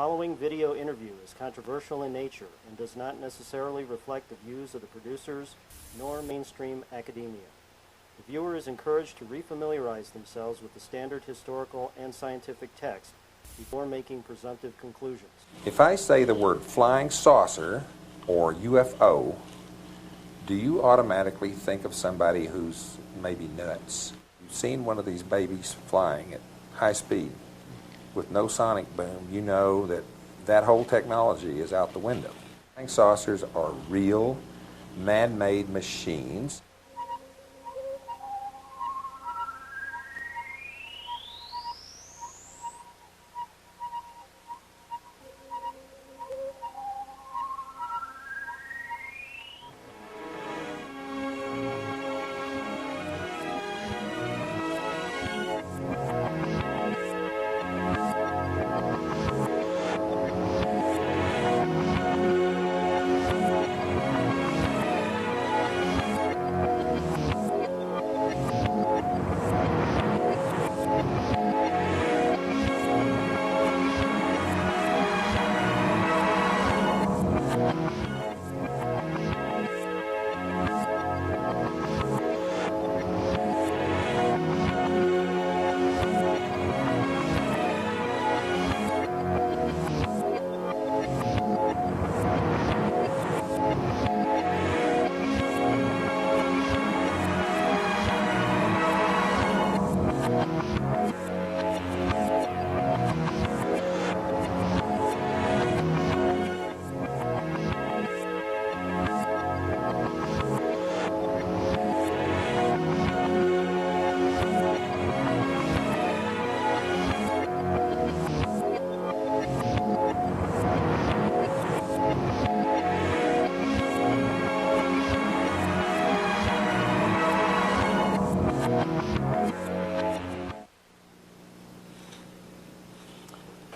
following video interview is controversial in nature and does not necessarily reflect the views of the producers nor mainstream academia. The viewer is encouraged to refamiliarize themselves with the standard historical and scientific text before making presumptive conclusions. If I say the word flying saucer or UFO, do you automatically think of somebody who's maybe nuts? You've seen one of these babies flying at high speed with no sonic boom, you know that that whole technology is out the window. Flying saucers are real, man-made machines.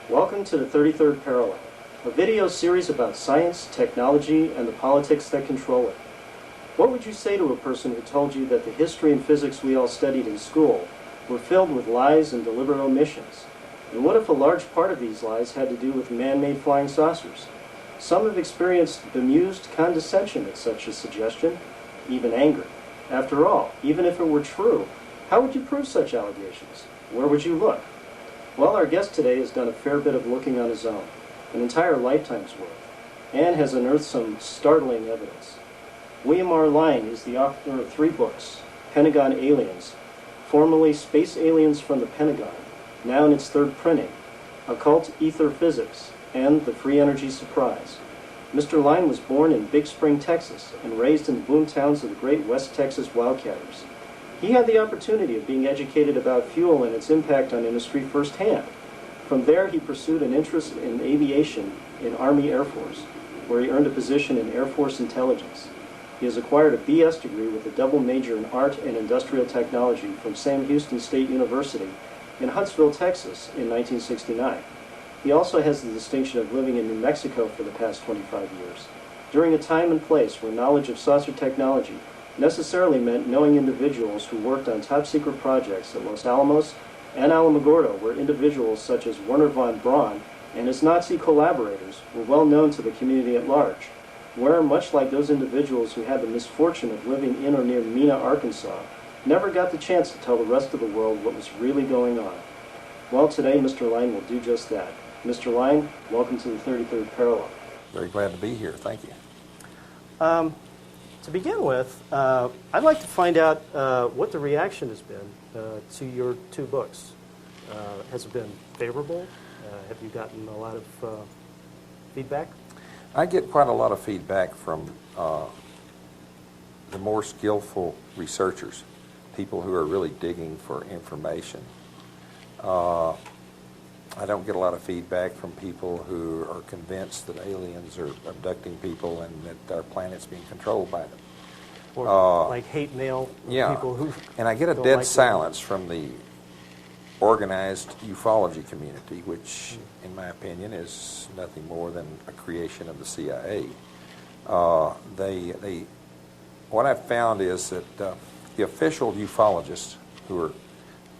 Welcome to the 33rd Parallel, a video series about science, technology, and the politics that control it. What would you say to a person who told you that the history and physics we all studied in school were filled with lies and deliberate omissions? And what if a large part of these lies had to do with man-made flying saucers? Some have experienced bemused condescension at such a suggestion, even anger. After all, even if it were true, how would you prove such allegations? Where would you look? Well, our guest today has done a fair bit of looking on his own, an entire lifetime's worth, and has unearthed some startling evidence. William R. Lyne is the author of 3 books, Pentagon Aliens, formerly Space Aliens from the Pentagon, now in its 3rd printing, Occult Ether Physics, and The Free Energy Surprise. Mr. Lyne was born in Big Spring, Texas, and raised in the boom towns of the great West Texas wildcatters. He had the opportunity of being educated about fuel and its impact on industry firsthand. From there, he pursued an interest in aviation in Army Air Force, where he earned a position in Air Force Intelligence. He has acquired a BS degree with a double major in Art and Industrial Technology from Sam Houston State University in Huntsville, Texas in 1969. He also has the distinction of living in New Mexico for the past 25 years, during a time and place where knowledge of saucer technology necessarily meant knowing individuals who worked on top-secret projects at Los Alamos and Alamogordo, where individuals such as Wernher von Braun and his Nazi collaborators were well known to the community at large, where, much like those individuals who had the misfortune of living in or near Mena, Arkansas, never got the chance to tell the rest of the world what was really going on. Well, today Mr. Lyne will do just that. Mr. Lyne, welcome to the 33rd Parallel. Very glad to be here. Thank you. To begin with, I'd like to find out what the reaction has been to your 2 books. Has it been favorable? Have you gotten a lot of feedback? I get quite a lot of feedback from the more skillful researchers, people who are really digging for information. I don't get a lot of feedback from people who are convinced that aliens are abducting people and that our planet's being controlled by them. Or like hate mail people who and I get a dead silence from the organized ufology community, which, in my opinion, is nothing more than a creation of the CIA. What I've found is that the official ufologists, who are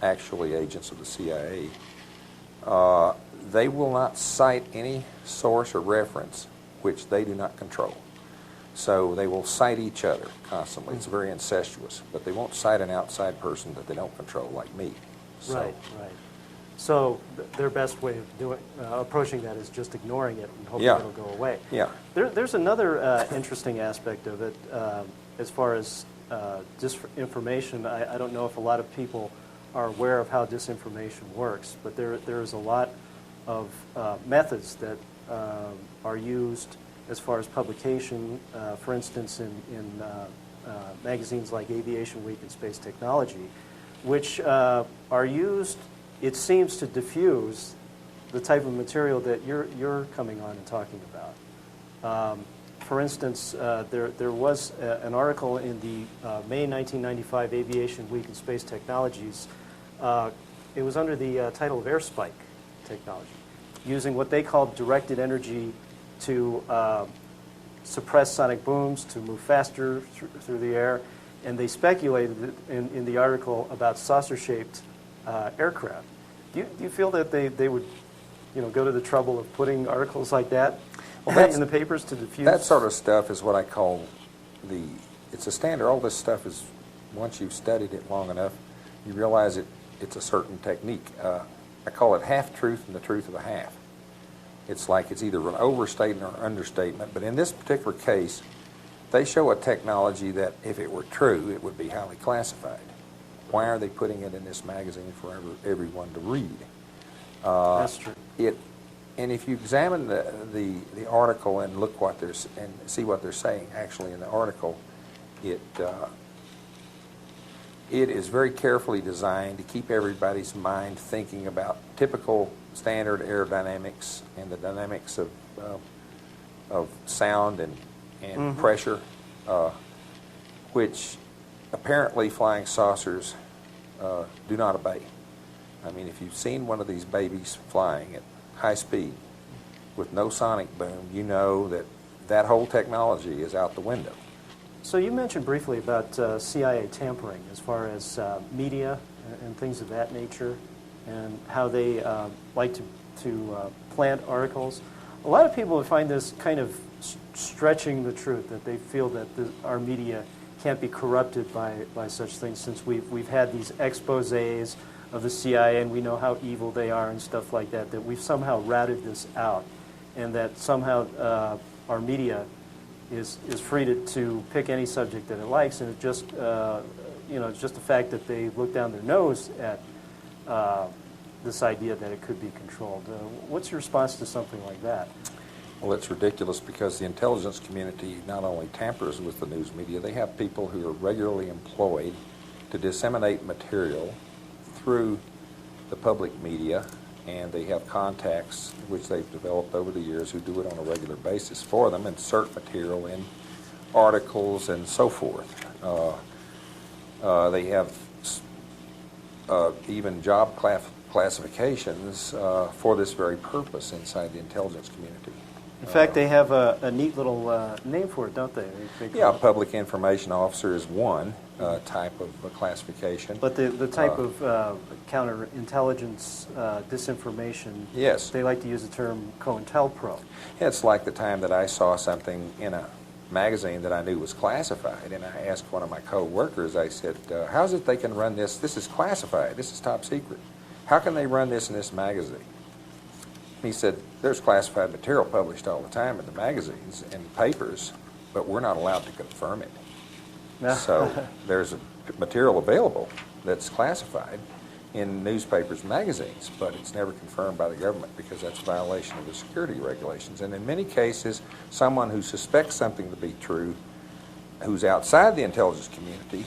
actually agents of the CIA, they will not cite any source or reference which they do not control. So they will cite each other constantly. It's very incestuous, but they won't cite an outside person that they don't control, like me. So, right. So their best way of approaching that is just ignoring it and hoping it'll go away. Yeah. There's another interesting aspect of it as far as disinformation. I don't know if a lot of people are aware of how disinformation works, but there is a lot of methods that are used as far as publication. For instance, in magazines like Aviation Week and Space Technology, which are used, it seems, to diffuse the type of material that you're coming on and talking about. For instance, there was an article in the May 1995 Aviation Week and Space Technologies. It was under the title of air spike technology, using what they called directed energy to suppress sonic booms, to move faster through the air. And they speculated in the article about saucer-shaped aircraft. Do you feel that they would, go to the trouble of putting articles like that in the papers to diffuse? That sort of stuff is what I call it's a standard. All this stuff is, once you've studied it long enough, you realize it's a certain technique. I call it half-truth and the truth of a half. It's like it's either an overstatement or understatement, but in this particular case, they show a technology that, if it were true, it would be highly classified. Why are they putting it in this magazine for everyone to read? That's true. And if you examine the article and look and see what they're saying actually in the article, it is very carefully designed to keep everybody's mind thinking about typical standard aerodynamics and the dynamics of sound and pressure, which apparently flying saucers do not obey. I mean, if you've seen one of these babies flying at high speed with no sonic boom, you know that whole technology is out the window. So you mentioned briefly about CIA tampering as far as media and things of that nature, and how they like to plant articles. A lot of people find this kind of stretching the truth, that they feel that our media can't be corrupted by such things, since we've had these exposés of the CIA and we know how evil they are and stuff like that, that we've somehow routed this out, and that somehow our media is free to pick any subject that it likes, and it just it's just the fact that they look down their nose at this idea that it could be controlled. What's your response to something like that? Well, it's ridiculous, because the intelligence community not only tampers with the news media, they have people who are regularly employed to disseminate material through the public media, and they have contacts which they've developed over the years who do it on a regular basis for them, insert material in articles and so forth. They have even job classifications for this very purpose inside the intelligence community. In fact, they have a neat little name for it, don't they? Yeah, public information officer is one type of classification. But the type of counterintelligence disinformation, yes, they like to use the term COINTELPRO. It's like the time that I saw something in a magazine that I knew was classified, and I asked one of my co-workers, I said, how is it they can run this? This is classified. This is top secret. How can they run this in this magazine? He said, there's classified material published all the time in the magazines and papers, but we're not allowed to confirm it. So there's material available that's classified in newspapers and magazines, but it's never confirmed by the government, because that's a violation of the security regulations. And in many cases, someone who suspects something to be true, who's outside the intelligence community,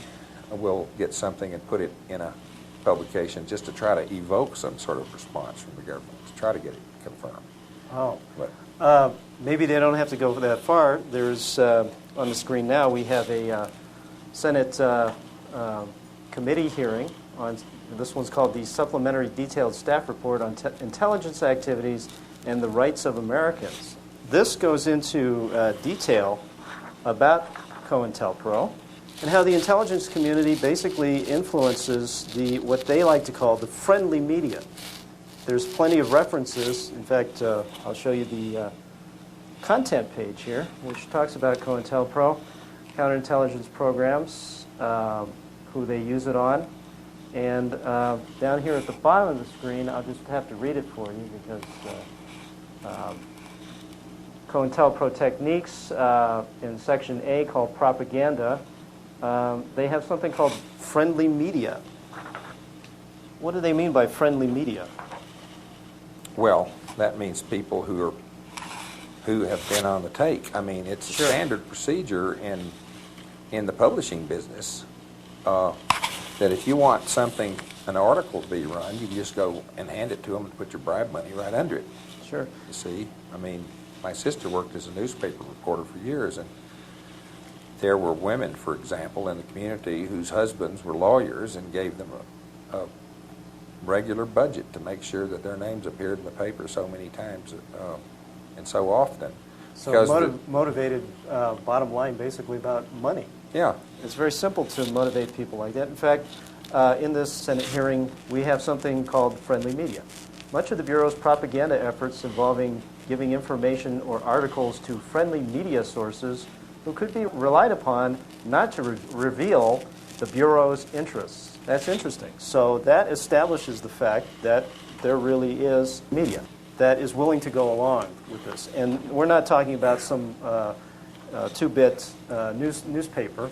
will get something and put it in a publication just to try to evoke some sort of response from the government, to try to get it confirmed. Oh. But maybe they don't have to go that far. There's, on the screen now, we have a Senate committee hearing on, this one's called the Supplementary Detailed Staff Report on Intelligence Activities and the Rights of Americans. This goes into detail about COINTELPRO and how the intelligence community basically influences what they like to call the friendly media. there's plenty of references. In fact, I'll show you the content page here, which talks about COINTELPRO, counterintelligence programs, who they use it on. And down here at the bottom of the screen, I'll just have to read it for you because COINTELPRO techniques in section A called propaganda, they have something called friendly media. What do they mean by friendly media? Well, that means people who have been on the take. I mean, it's a standard procedure in the publishing business that if you want an article to be run, you just go and hand it to them and put your bribe money right under it. Sure. You see, I mean, my sister worked as a newspaper reporter for years, and there were women, for example, in the community whose husbands were lawyers and gave them a regular budget to make sure that their names appeared in the paper so many times and so often. So motivated, bottom line, basically about money. Yeah. It's very simple to motivate people like that. In fact, in this Senate hearing, we have something called friendly media. Much of the Bureau's propaganda efforts involving giving information or articles to friendly media sources who could be relied upon not to reveal the Bureau's interests. That's interesting. So that establishes the fact that there really is media that is willing to go along with this. And we're not talking about some two-bit newspaper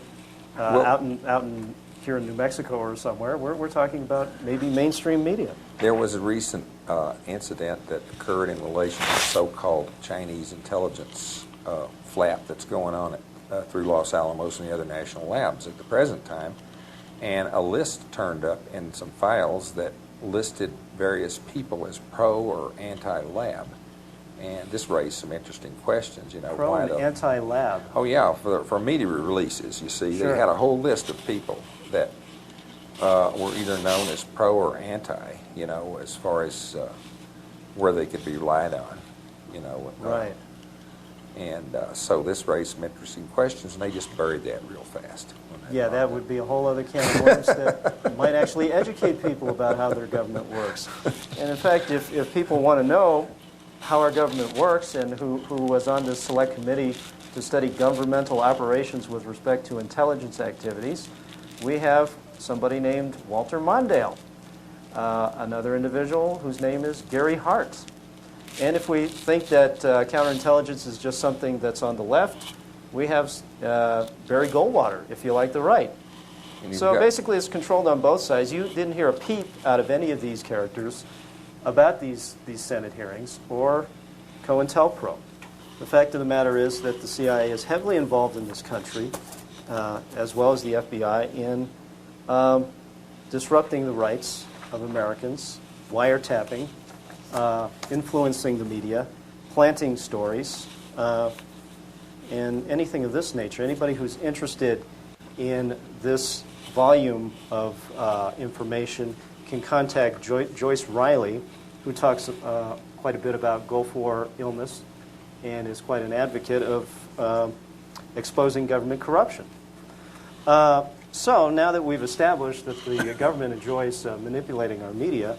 out in here in New Mexico or somewhere. We're talking about maybe mainstream media. There was a recent incident that occurred in relation to so-called Chinese intelligence flap that's going on through Los Alamos and the other national labs at the present time. And a list turned up in some files that listed various people as pro or anti-lab. And this raised some interesting questions, you know. Pro and anti-lab. Oh, yeah, for media releases, you see. Sure. They had a whole list of people that were either known as pro or anti, you know, as far as where they could be relied on, you know. Right. And so this raised some interesting questions, and they just buried that real fast. Yeah, that would be a whole other can of worms that might actually educate people about how their government works. And in fact, if people want to know how our government works and who was on this select committee to study governmental operations with respect to intelligence activities, we have somebody named Walter Mondale, another individual whose name is Gary Hart. And if we think that counterintelligence is just something that's on the left, we have Barry Goldwater, if you like the right. So basically it's controlled on both sides. You didn't hear a peep out of any of these characters about these Senate hearings or COINTELPRO. The fact of the matter is that the CIA is heavily involved in this country, as well as the FBI, in disrupting the rights of Americans, wiretapping, influencing the media, planting stories, and anything of this nature. Anybody who's interested in this volume of information can contact Joyce Riley, who talks quite a bit about Gulf War illness and is quite an advocate of exposing government corruption. So now that we've established that the government enjoys manipulating our media,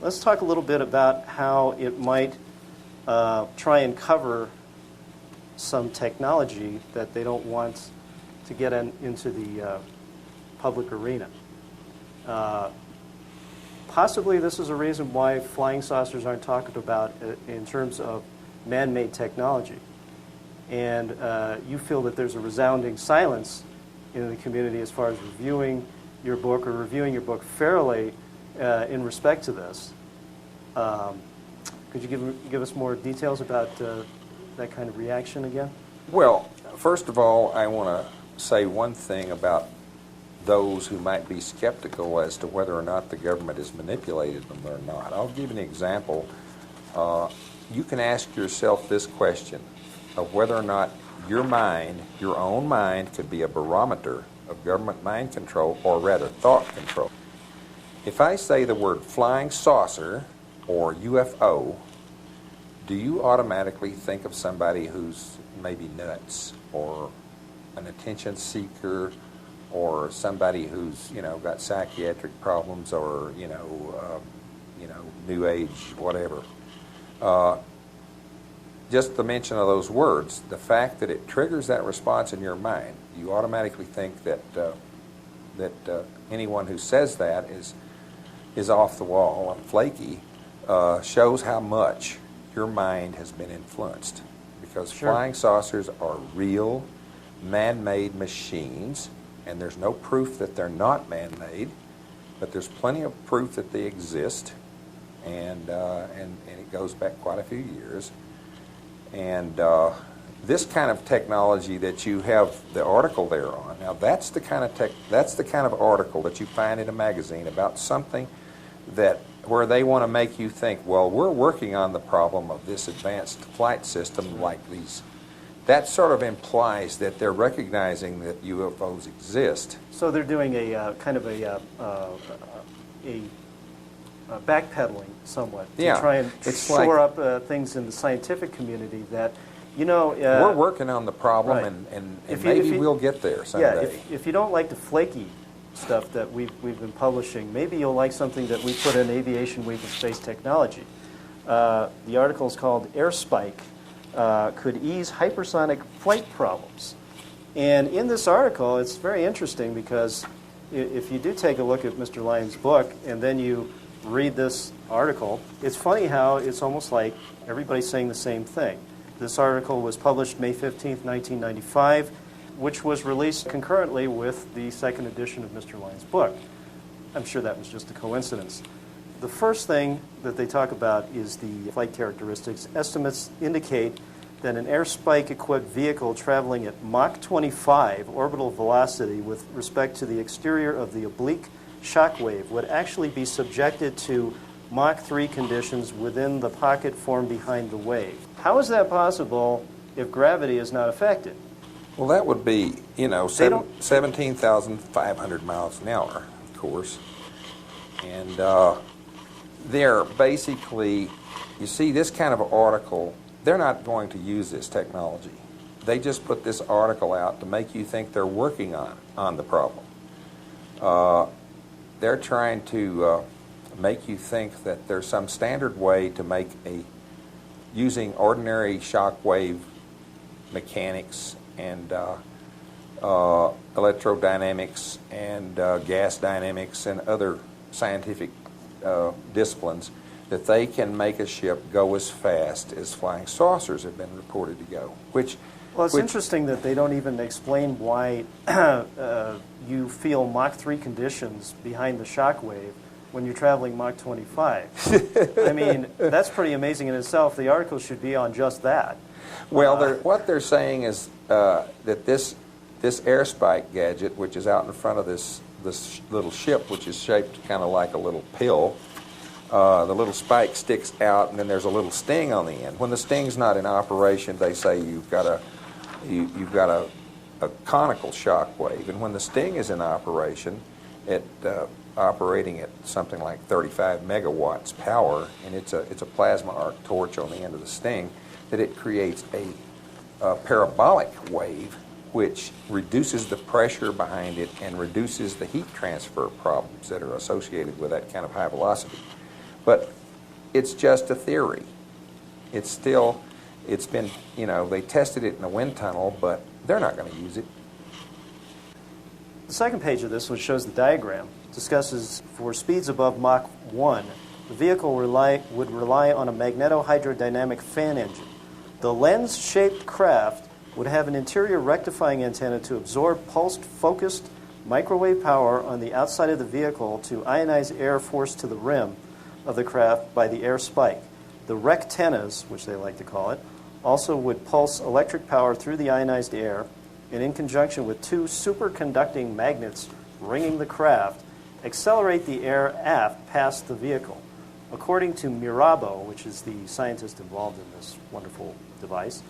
let's talk a little bit about how it might try and cover some technology that they don't want to get into the public arena. Possibly this is a reason why flying saucers aren't talked about in terms of man-made technology. And you feel that there's a resounding silence in the community as far as reviewing your book or reviewing your book fairly in respect to this. Could you give us more details about that kind of reaction again? Well, first of all, I want to say one thing about those who might be skeptical as to whether or not the government has manipulated them or not. I'll give you an example. You can ask yourself this question of whether or not your mind, your own mind, could be a barometer of government mind control, or rather thought control. If I say the word flying saucer or UFO, do you automatically think of somebody who's maybe nuts or an attention seeker or somebody who's, you know, got psychiatric problems or, you know, New Age, whatever. Just the mention of those words, the fact that it triggers that response in your mind, you automatically think that anyone who says that is off the wall and flaky, shows how much your mind has been influenced. Because Sure. flying saucers are real, man-made machines, and there's no proof that they're not man-made, but there's plenty of proof that they exist, and it goes back quite a few years. And this kind of technology that you have the article there on, now that's the kind of article that you find in a magazine about something where they want to make you think, well, we're working on the problem of this advanced flight system like these. That sort of implies that they're recognizing that UFOs exist. So they're doing a kind of a backpedaling somewhat to try and shore up things in the scientific community that, we're working on the problem, right. and maybe we'll get there someday. Yeah, if you don't like the flaky stuff that we've been publishing, maybe you'll like something that we put in Aviation Week of Space Technology. The article is called Air Spike Could Ease Hypersonic Flight Problems. And in this article, it's very interesting because if you do take a look at Mr. Lyne's book and then you read this article, it's funny how it's almost like everybody's saying the same thing. This article was published May 15th, 1995, which was released concurrently with the second edition of Mr. Lyne's book. I'm sure that was just a coincidence. The first thing that they talk about is the flight characteristics. Estimates indicate that an air spike-equipped vehicle traveling at Mach 25 orbital velocity with respect to the exterior of the oblique shock wave would actually be subjected to Mach 3 conditions within the pocket formed behind the wave. How is that possible if gravity is not affected? Well, that would be, 17,500 miles an hour, of course. And they're basically, you see, this kind of article, they're not going to use this technology. They just put this article out to make you think they're working on the problem. They're trying to make you think that there's some standard way to make using ordinary shock wave mechanics and electrodynamics and gas dynamics and other scientific disciplines, that they can make a ship go as fast as flying saucers have been reported to go. Well, it's interesting that they don't even explain why you feel Mach 3 conditions behind the shock wave when you're traveling Mach 25. I mean, that's pretty amazing in itself. The article should be on just that. Well, what they're saying is that this air spike gadget, which is out in front of this little ship, which is shaped kind of like a little pill, the little spike sticks out, and then there's a little sting on the end. When the sting's not in operation, they say you've got a conical shock wave, and when the sting is in operation, operating at something like 35 megawatts power, and it's a plasma arc torch on the end of the sting, that it creates a parabolic wave which reduces the pressure behind it and reduces the heat transfer problems that are associated with that kind of high velocity. But it's just a theory. It's been, they tested it in a wind tunnel, but they're not going to use it. The second page of this, which shows the diagram, discusses for speeds above Mach 1, the vehicle would rely on a magneto-hydrodynamic fan engine. The lens-shaped craft would have an interior rectifying antenna to absorb pulsed, focused microwave power on the outside of the vehicle to ionize air forced to the rim of the craft by the air spike. The rectennas, which they like to call it, also would pulse electric power through the ionized air, and in conjunction with two superconducting magnets ringing the craft, accelerate the air aft past the vehicle. According to Mirabo, which is the scientist involved in this wonderful device,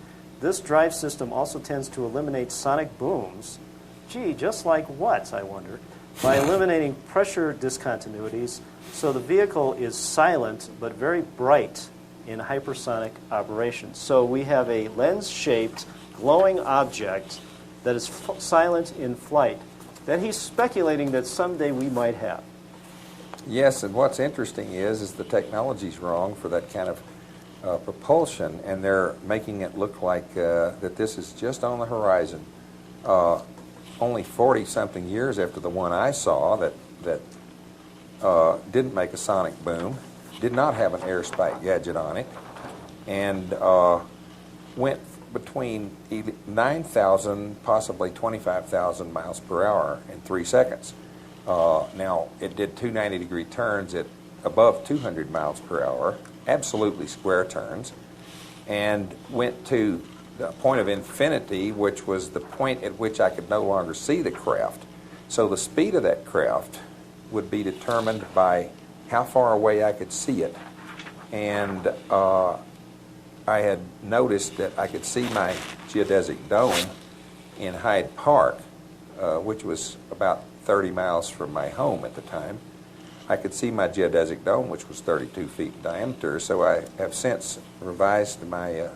this drive system also tends to eliminate sonic booms. Gee, just like what, I wonder? By eliminating pressure discontinuities, so the vehicle is silent but very bright in hypersonic operation. So we have a lens-shaped, glowing object that is silent in flight that he's speculating that someday we might have. Yes, and what's interesting is the technology's wrong for that kind of propulsion, and they're making it look like that this is just on the horizon. Only 40-something years after the one I saw that didn't make a sonic boom, did not have an air spike gadget on it, and went between 9,000, possibly 25,000 miles per hour in 3 seconds. Now, it did two 90-degree turns at above 200 miles per hour, absolutely square turns, and went to the point of infinity, which was the point at which I could no longer see the craft. So the speed of that craft would be determined by how far away I could see it. And I had noticed that I could see my geodesic dome in Hyde Park, which was about 30 miles from my home at the time. I could see my geodesic dome, which was 32 feet in diameter, so I have since revised my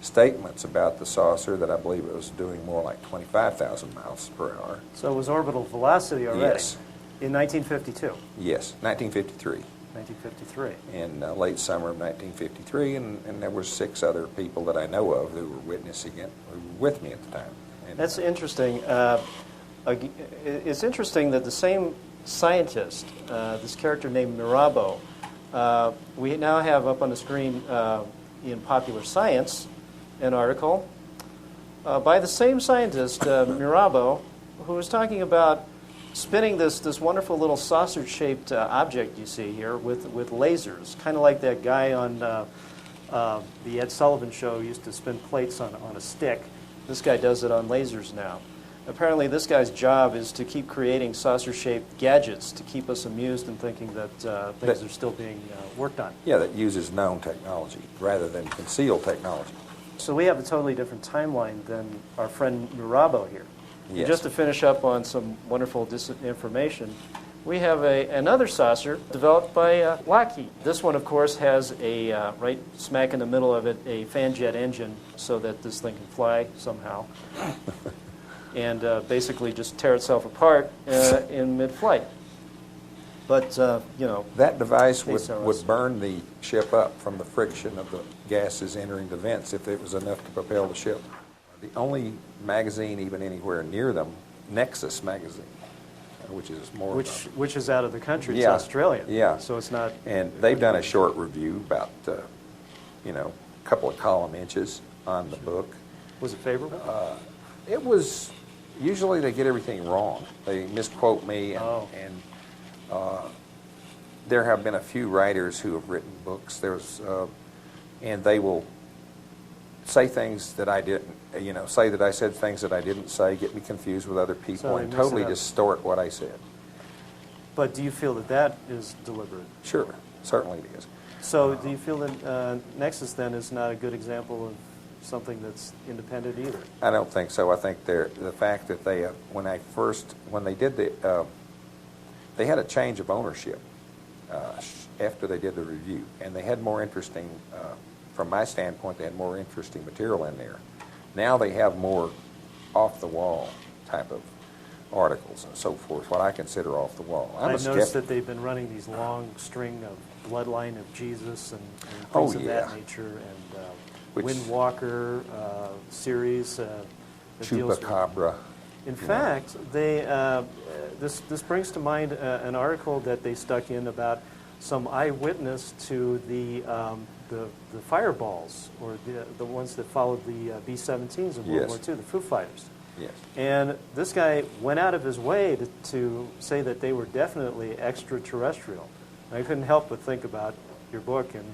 statements about the saucer that I believe it was doing more like 25,000 miles per hour. So it was orbital velocity already? Yes. In 1952? Yes, 1953. 1953. In late summer of 1953, and there were 6 other people that I know of who were witnessing it, who were with me at the time. And, that's interesting. It's interesting that the same scientist, this character named Mirabeau, we now have up on the screen in Popular Science an article by the same scientist, Mirabeau, who was talking about spinning this wonderful little saucer-shaped object you see here with lasers, kind of like that guy on the Ed Sullivan Show used to spin plates on a stick. This guy does it on lasers now. Apparently this guy's job is to keep creating saucer-shaped gadgets to keep us amused and thinking that things are still being worked on. Yeah, that uses known technology rather than concealed technology. So we have a totally different timeline than our friend Mirabeau here. Yes. And just to finish up on some wonderful disinformation, we have another saucer developed by Lockheed. This one, of course, has a, right smack in the middle of it, a fan jet engine so that this thing can fly somehow. And basically just tear itself apart in mid-flight. But, you know... That device would burn the ship up from the friction of the gases entering the vents if it was enough to propel the ship. The only magazine even anywhere near them, Nexus magazine, which is more... Which is out of the country. It's yeah, Australian. Yeah. So it's not... And they've done a short review about, you know, a couple of column inches on the book. Was it favorable? It was... Usually they get everything wrong. They misquote me, and there have been a few writers who have written books. And they will say things that I didn't, you know, say that I said things that I didn't say, get me confused with other people, So and totally distort what I said. But do you feel that that is deliberate? Sure, certainly it is. So do you feel that Nexus then is not a good example of something that's independent either? I don't think so. I think the fact that they, when they did they had a change of ownership after they did the review, and they had more interesting, from my standpoint, they had more interesting material in there. Now they have more off-the-wall type of articles and so forth, what I consider off-the-wall. I've noticed that they've been running these long string of bloodline of Jesus and things of that nature, and Windwalker series. Chupacabra. In fact, they this brings to mind an article that they stuck in about some eyewitness to the fireballs, or the ones that followed the B-17s in World War II, the Foo Fighters. Yes. And this guy went out of his way to say that they were definitely extraterrestrial. And I couldn't help but think about your book and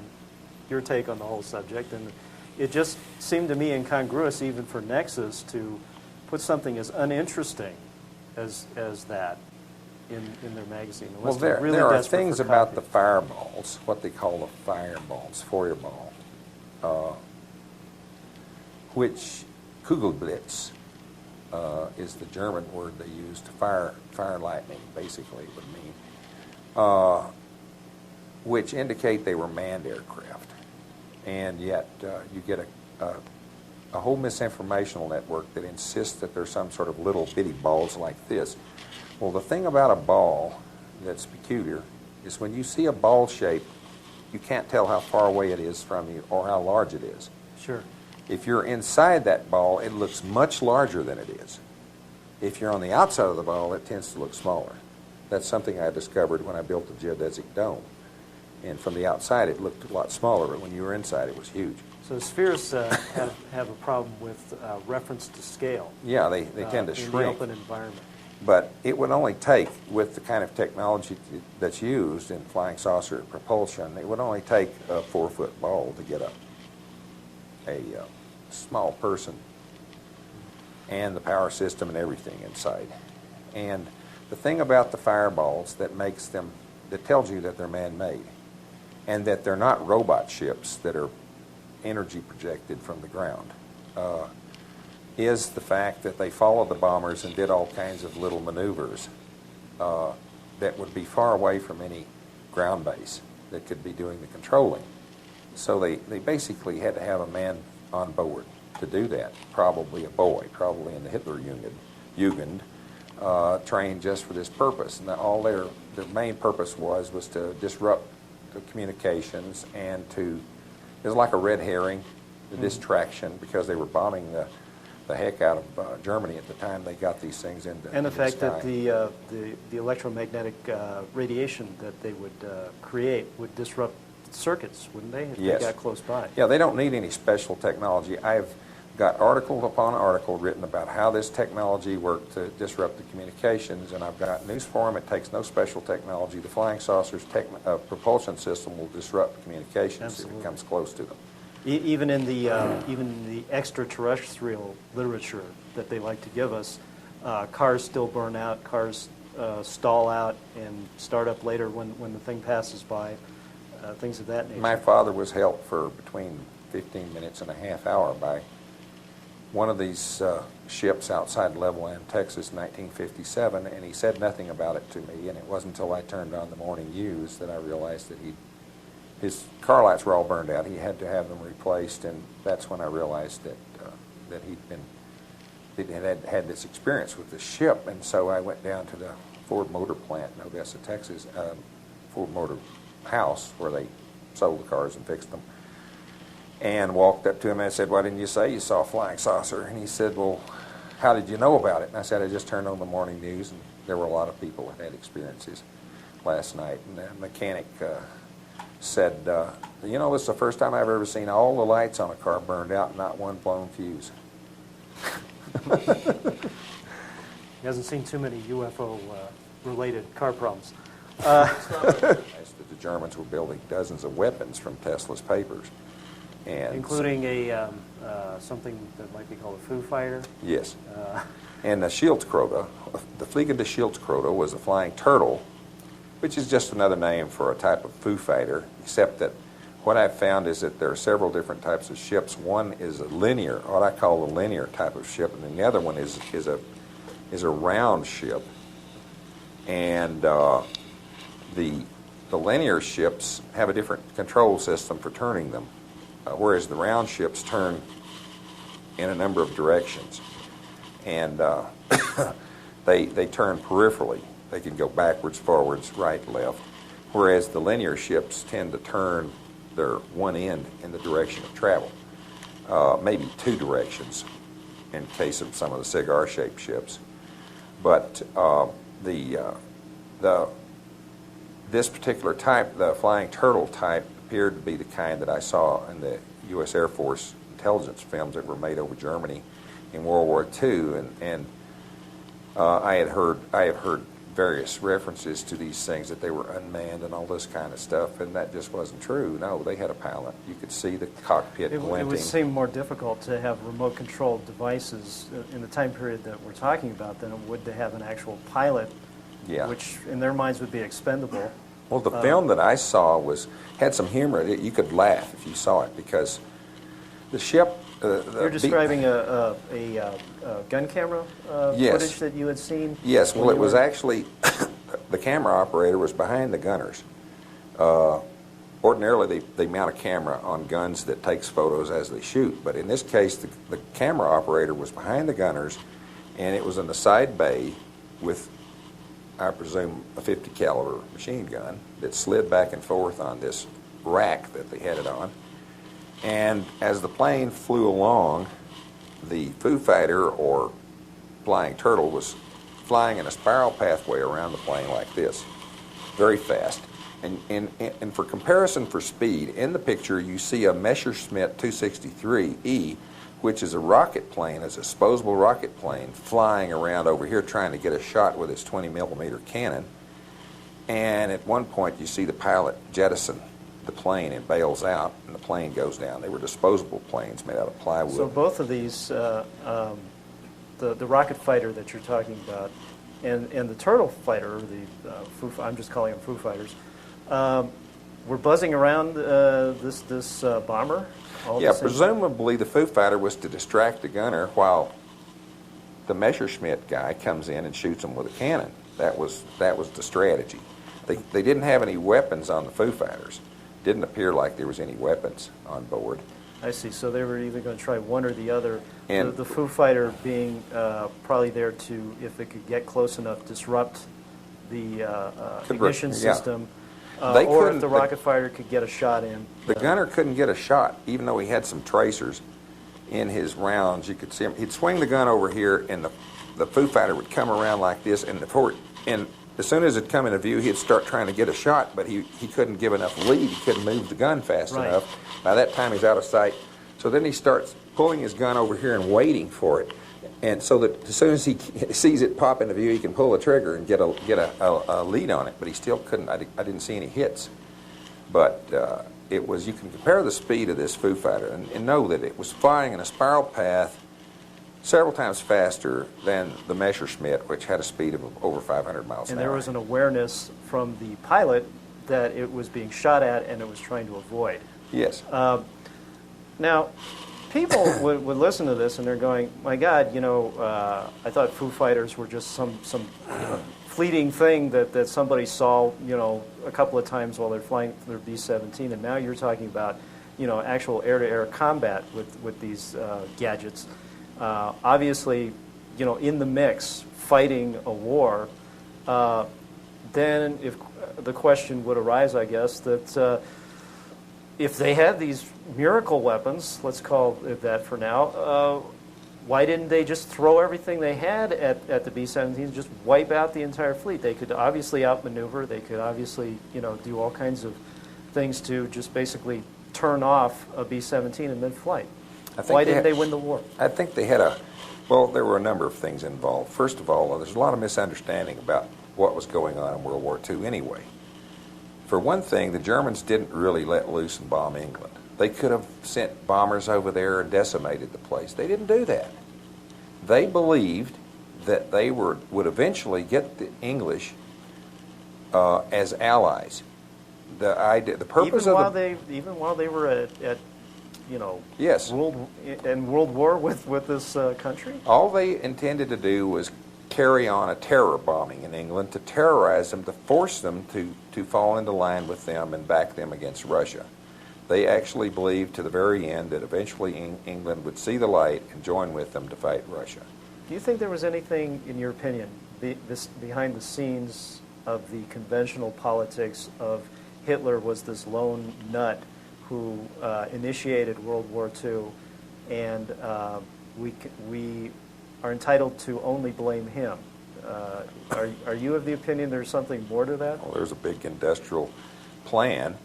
your take on the whole subject, and it just seemed to me incongruous even for Nexus to put something as uninteresting as that in their magazine. Well, there are things about the fireballs, what they call the fireballs, Feuerball, which Kugelblitz is the German word they use to fire lightning, basically it would mean, which indicate they were manned aircraft. And yet you get a whole misinformational network that insists that there's some sort of little bitty balls like this. Well, the thing about a ball that's peculiar is when you see a ball shape, you can't tell how far away it is from you or how large it is. Sure. If you're inside that ball, it looks much larger than it is. If you're on the outside of the ball, it tends to look smaller. That's something I discovered when I built the geodesic dome. And from the outside, it looked a lot smaller, but when you were inside, it was huge. So spheres have a problem with reference to scale. Yeah, they tend to in shrink. the open environment. But it would only take, with the kind of technology that's used in flying saucer propulsion, it would only take a 4-foot ball to get a small person and the power system and everything inside. And the thing about the fireballs that makes them, that tells you that they're man-made and that they're not robot ships that are energy projected from the ground, is the fact that they followed the bombers and did all kinds of little maneuvers that would be far away from any ground base that could be doing the controlling. So they basically had to have a man on board to do that, probably a boy, probably in the Hitler Jugend, trained just for this purpose. And all their main purpose was to disrupt the communications and to, it was like a red herring, the distraction, because they were bombing the heck out of Germany at the time they got these things into And the fact sky. that the electromagnetic radiation that they would create would disrupt circuits, wouldn't they, if Yes. they got close by? Yeah, they don't need any special technology. I've got article upon article written about how this technology worked to disrupt the communications, and I've got news for them. It takes no special technology. The flying saucer's propulsion system will disrupt communications Absolutely. if it comes close to them. Even in the extraterrestrial literature that they like to give us, cars still burn out, cars stall out and start up later when the thing passes by, things of that nature. My father was helped for between 15 minutes and a half hour by one of these ships outside Levelland, Texas, in 1957, and he said nothing about it to me, and it wasn't until I turned on the morning news that I realized that his car lights were all burned out. He had to have them replaced, and that's when I realized that he'd had this experience with the ship. And so I went down to the Ford Motor plant in Odessa, Texas, Ford Motor house where they sold the cars and fixed them, and walked up to him and I said, "Why didn't you say you saw a flying saucer?" And he said, "Well, how did you know about it?" And I said, "I just turned on the morning news, and there were a lot of people that had experiences last night." And the mechanic said, "You know, this is the first time I've ever seen all the lights on a car burned out and not one blown fuse." He hasn't seen too many UFO-related car problems. The Germans were building dozens of weapons from Tesla's papers. And including something that might be called a Foo Fighter. Yes. And the Schildkröte, the Fliegende Schildkröte was a flying turtle, which is just another name for a type of Foo Fighter, except that what I've found is that there are several different types of ships. One is a linear, what I call a linear type of ship, and then the other one is a round ship. And the linear ships have a different control system for turning them, whereas the round ships turn in a number of directions. And they turn peripherally. They can go backwards, forwards, right, left, whereas the linear ships tend to turn their one end in the direction of travel, maybe two directions in case of some of the cigar-shaped ships. But this particular type, the flying turtle type, appeared to be the kind that I saw in the U.S. Air Force intelligence films that were made over Germany in World War II, and I have heard various references to these things, that they were unmanned and all this kind of stuff, and that just wasn't true. No, they had a pilot. You could see the cockpit glinting. It would seem more difficult to have remote-controlled devices in the time period that we're talking about than it would to have an actual pilot, Yeah. which in their minds would be expendable. Well, the film that I saw had some humor. You could laugh if you saw it, because the ship... You're describing a gun camera Yes. footage that you had seen? Yes, well, it was actually, the camera operator was behind the gunners. Ordinarily, they mount a camera on guns that takes photos as they shoot, but in this case, the camera operator was behind the gunners, and it was in the side bay with I presume, a 50 caliber machine gun that slid back and forth on this rack that they had it on. And as the plane flew along, the Foo Fighter, or flying turtle, was flying in a spiral pathway around the plane like this, very fast. And for comparison for speed, in the picture you see a Messerschmitt 263E, which is a rocket plane, a disposable rocket plane, flying around over here trying to get a shot with its 20 millimeter cannon. And at one point you see the pilot jettison the plane and bails out, and the plane goes down. They were disposable planes made out of plywood. So both of these, the rocket fighter that you're talking about, and the turtle fighter, I'm just calling them Foo Fighters, were buzzing around this bomber. Yeah, presumably the Foo Fighter was to distract the gunner while the Messerschmitt guy comes in and shoots him with a cannon. That was the strategy. They didn't have any weapons on the Foo Fighters. Didn't appear like there was any weapons on board. I see. So they were either going to try one or the other. And the Foo Fighter being probably there to, if it could get close enough, disrupt the ignition system. Or if the rocket fighter could get a shot in. The gunner couldn't get a shot, even though he had some tracers in his rounds. You could see him. He'd swing the gun over here, and the Foo Fighter would come around like this, and as soon as it come into view, he'd start trying to get a shot, but he couldn't give enough lead. He couldn't move the gun fast enough. By that time, he's out of sight. So then he starts pulling his gun over here and waiting for it. And so that as soon as he sees it pop into view, he can pull the trigger and get a lead on it. But he still couldn't. I didn't see any hits. But it was. You can compare the speed of this Foo Fighter and know that it was flying in a spiral path several times faster than the Messerschmitt, which had a speed of over 500 miles an hour. And there was an awareness from the pilot that it was being shot at and it was trying to avoid. Yes. Now, people would listen to this and they're going, my God, I thought Foo Fighters were just some fleeting thing that somebody saw, a couple of times while they're flying their B-17, and now you're talking about, actual air-to-air combat with these gadgets. Obviously, in the mix, fighting a war, then if the question would arise, I guess, that if they had these miracle weapons, let's call it that for now, why didn't they just throw everything they had at the B-17 and just wipe out the entire fleet? They could obviously outmaneuver. They could obviously, do all kinds of things to just basically turn off a B-17 and mid-flight. Why didn't they win the war? I think they had there were a number of things involved. First of all, there's a lot of misunderstanding about what was going on in World War II anyway. For one thing, the Germans didn't really let loose and bomb England. They could have sent bombers over there and decimated the place. They didn't do that. They believed that they would eventually get the English as allies. The purpose even while they were at yes, World War with this country. All they intended to do was carry on a terror bombing in England to terrorize them, to force them to fall into line with them and back them against Russia. They actually believed to the very end that eventually England would see the light and join with them to fight Russia. Do you think there was anything, in your opinion, behind the scenes of the conventional politics of Hitler was this lone nut who initiated World War II, and we are entitled to only blame him? Are you of the opinion there's something more to that? Well, there's a big industrial plan.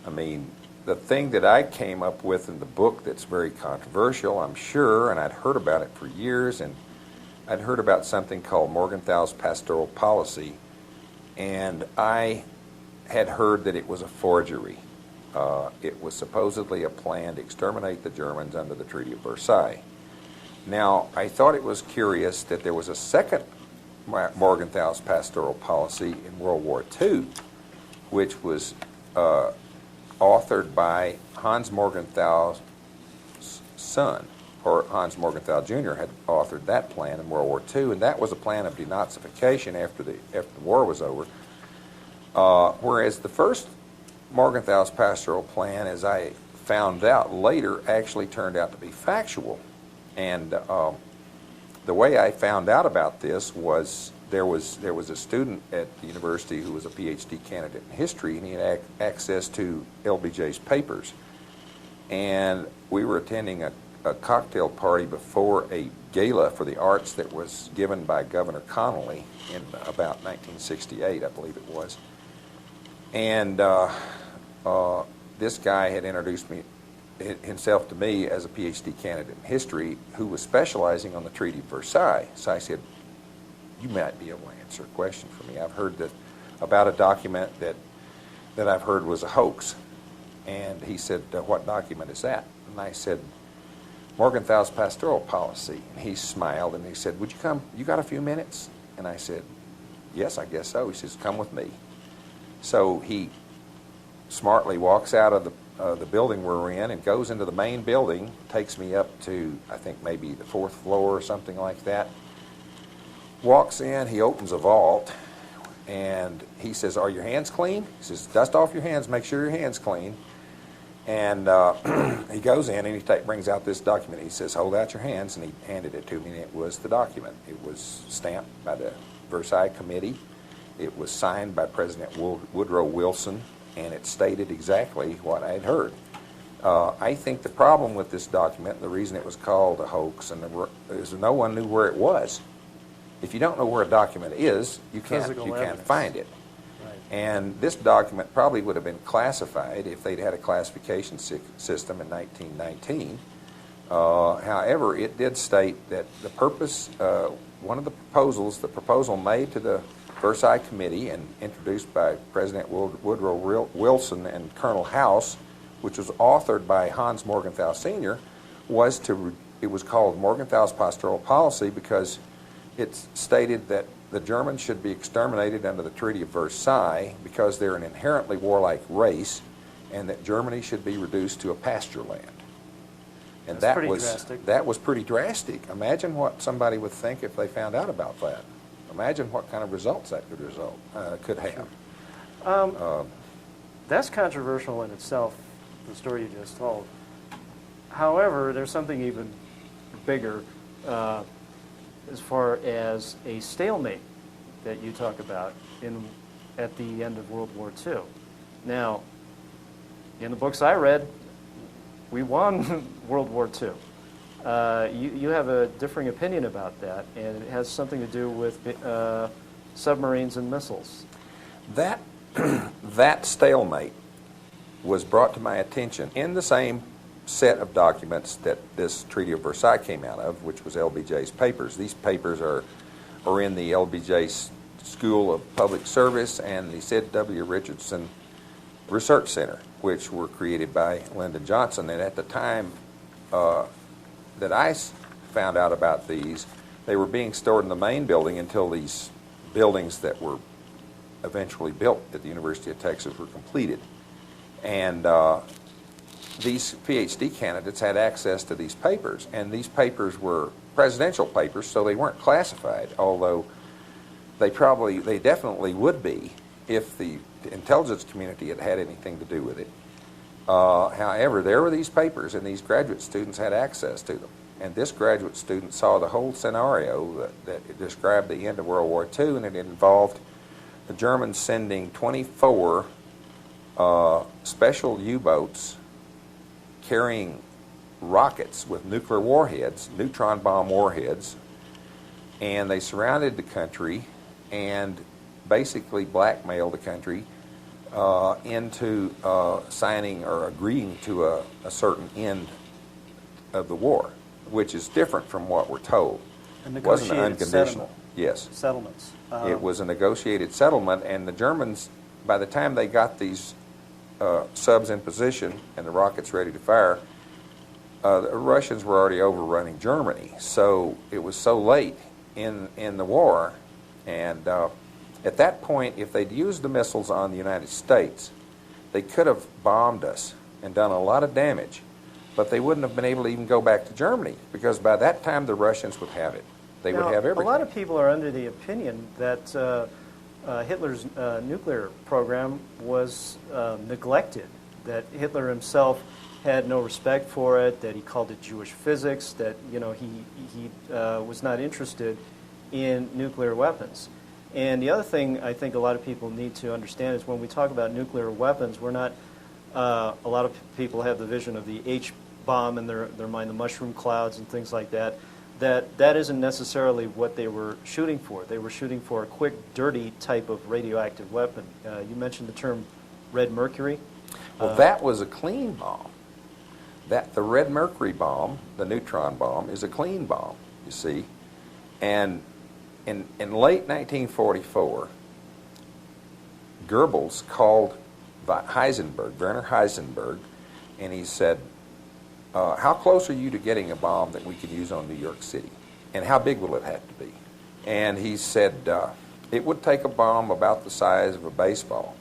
I mean, the thing that I came up with in the book that's very controversial, I'm sure, and I'd heard about it for years, and I'd heard about something called Morgenthau's pastoral policy, and I had heard that it was a forgery. It was supposedly a plan to exterminate the Germans under the Treaty of Versailles. Now, I thought it was curious that there was a second Morgenthau's pastoral policy in World War II, which was authored by Hans Morgenthau's son, or Hans Morgenthau Jr. had authored that plan in World War II, and that was a plan of denazification after the war was over. Whereas the first Morgenthau's pastoral plan, as I found out later, actually turned out to be factual. And the way I found out about this was there was a student at the university who was a PhD candidate in history, and he had access to LBJ's papers. And we were attending a cocktail party before a gala for the arts that was given by Governor Connolly in about 1968, I believe it was. And this guy had introduced himself to me as a PhD candidate in history who was specializing on the Treaty of Versailles. So I said, you might be able to answer a question for me. I've heard about a document that I've heard was a hoax. And he said, what document is that? And I said, Morgenthau's pastoral policy. And he smiled and he said, would you come? You got a few minutes? And I said, yes, I guess so. He says, come with me. So he smartly walks out of the building we're in and goes into the main building, takes me up to, I think, maybe the 4th floor or something like that. Walks in, he opens a vault, and he says, are your hands clean? He says, dust off your hands, make sure your hands clean. And he goes in and he brings out this document. He says, hold out your hands, and he handed it to me, and it was the document. It was stamped by the Versailles Committee. It was signed by President Woodrow Wilson, and it stated exactly what I had heard. I think the problem with this document, the reason it was called a hoax, is no one knew where it was. If you don't know where a document is, you can't find it. Right. And this document probably would have been classified if they'd had a classification system in 1919. However, it did state that the purpose, one of the proposals, the proposal made to the Versailles Committee and introduced by President Woodrow Wilson and Colonel House, which was authored by Hans Morgenthau Sr., it was called Morgenthau's pastoral policy because it stated that the Germans should be exterminated under the Treaty of Versailles because they're an inherently warlike race, and that Germany should be reduced to a pasture land. And that was pretty drastic. Imagine what somebody would think if they found out about that. Imagine what kind of results that could have. That's controversial in itself, the story you just told. However, there's something even bigger as far as a stalemate that you talk about at the end of World War II. Now, in the books I read, we won World War II. You have a differing opinion about that, and it has something to do with submarines and missiles. That stalemate was brought to my attention in the same set of documents that this Treaty of Versailles came out of, which was LBJ's papers. These papers are in the LBJ School of Public Service and the Sid W. Richardson Research Center, which were created by Lyndon Johnson. And at the time that I found out about these, they were being stored in the main building until these buildings that were eventually built at the University of Texas were completed. And these PhD candidates had access to these papers, and these papers were presidential papers, so they weren't classified, although they definitely would be if the intelligence community had had anything to do with it. However, there were these papers, and these graduate students had access to them. And this graduate student saw the whole scenario that described the end of World War II, and it involved the Germans sending 24 special U-boats carrying rockets with nuclear warheads, neutron bomb warheads, and they surrounded the country and basically blackmailed the country into signing or agreeing to a certain end of the war, which is different from what we're told. It wasn't unconditional. Yes. Settlements. It was a negotiated settlement, and the Germans, by the time they got these subs in position and the rockets ready to fire, the Russians were already overrunning Germany. So it was so late in the war, and at that point, if they'd used the missiles on the United States, they could have bombed us and done a lot of damage, but they wouldn't have been able to even go back to Germany, because by that time the Russians would have it. They would have everything. A lot of people are under the opinion that Hitler's nuclear program was neglected, that Hitler himself had no respect for it, that he called it Jewish physics, that he was not interested in nuclear weapons. And the other thing I think a lot of people need to understand is when we talk about nuclear weapons, we're not, a lot of people have the vision of the H-bomb in their mind, the mushroom clouds and things like that. That isn't necessarily what they were shooting for. They were shooting for a quick, dirty type of radioactive weapon. You mentioned the term red mercury. Well, that was a clean bomb. The red mercury bomb, the neutron bomb, is a clean bomb, you see. And in late 1944, Goebbels called Werner Heisenberg, and he said, how close are you to getting a bomb that we can use on New York City? And how big will it have to be? And he said, it would take a bomb about the size of a baseball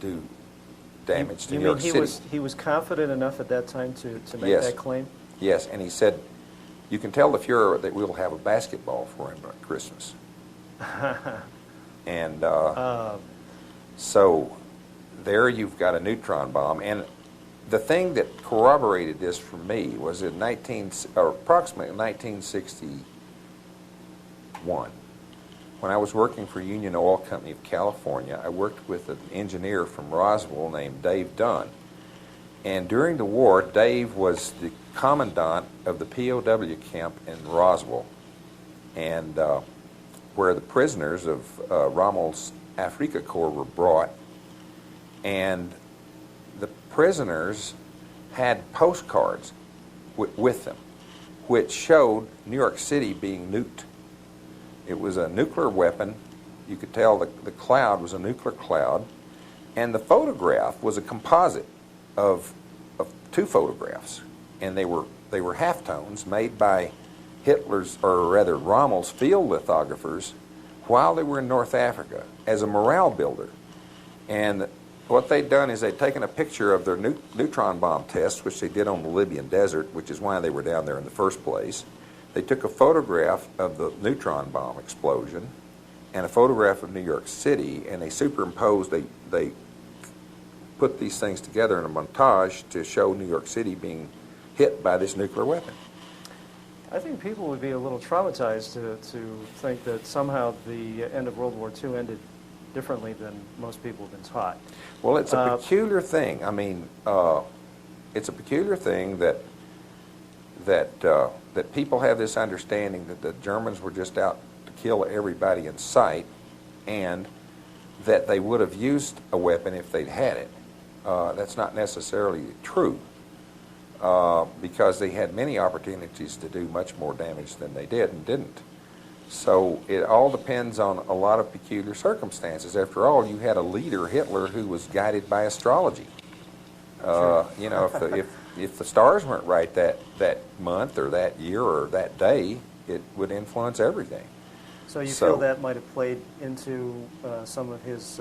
to do damage to New York City. He was confident enough at that time to make Yes. that claim? Yes, and he said, you can tell the Fuhrer that we'll have a basketball for him at Christmas. And so there you've got a neutron bomb. And the thing that corroborated this for me was in approximately 1961, when I was working for Union Oil Company of California. I worked with an engineer from Roswell named Dave Dunn. And during the war, Dave was the commandant of the POW camp in Roswell, and where the prisoners of Rommel's Afrika Korps were brought. And the prisoners had postcards with them, which showed New York City being nuked. It was a nuclear weapon. You could tell the cloud was a nuclear cloud, and the photograph was a composite of two photographs, and they were halftones made by Hitler's, or rather Rommel's, field lithographers while they were in North Africa as a morale builder. And what they'd done is they'd taken a picture of their neutron bomb tests, which they did on the Libyan desert, which is why they were down there in the first place. They took a photograph of the neutron bomb explosion and a photograph of New York City, and they superimposed, they put these things together in a montage to show New York City being hit by this nuclear weapon. I think people would be a little traumatized to think that somehow the end of World War II ended differently than most people have been taught. Well, it's a peculiar thing. I mean, it's a peculiar thing that people have this understanding that the Germans were just out to kill everybody in sight, and that they would have used a weapon if they'd had it. That's not necessarily true, because they had many opportunities to do much more damage than they did and didn't. So it all depends on a lot of peculiar circumstances. After all, you had a leader, Hitler, who was guided by astrology. You know, if the stars weren't right that month or that year or that day, it would influence everything. So you feel that might have played into some of his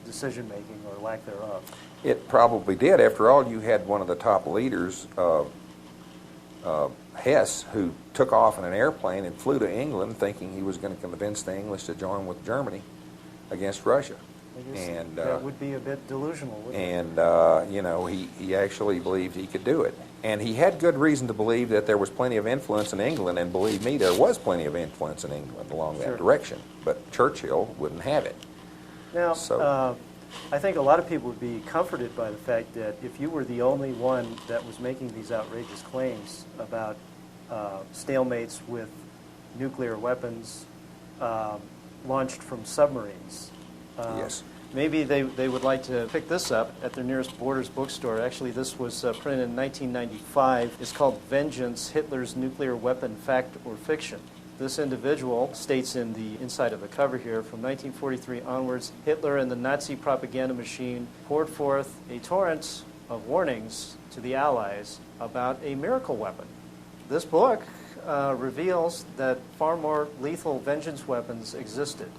decision-making or lack thereof? It probably did. After all, you had one of the top leaders, Hess, who took off in an airplane and flew to England thinking he was going to convince the English to join with Germany against Russia. I guess and that would be a bit delusional, wouldn't it? And you know, he actually believed he could do it. And he had good reason to believe that there was plenty of influence in England, and believe me, there was plenty of influence in England along that direction. But Churchill wouldn't have it. Now, I think a lot of people would be comforted by the fact that if you were the only one that was making these outrageous claims about stalemates with nuclear weapons launched from submarines, yes. Maybe they would like to pick this up at their nearest Borders bookstore. Actually, this was printed in 1995. It's called Vengeance, Hitler's Nuclear Weapon, Fact or Fiction. This individual states in the inside of the cover here, from 1943 onwards, Hitler and the Nazi propaganda machine poured forth a torrent of warnings to the Allies about a miracle weapon. This book reveals that far more lethal vengeance weapons existed,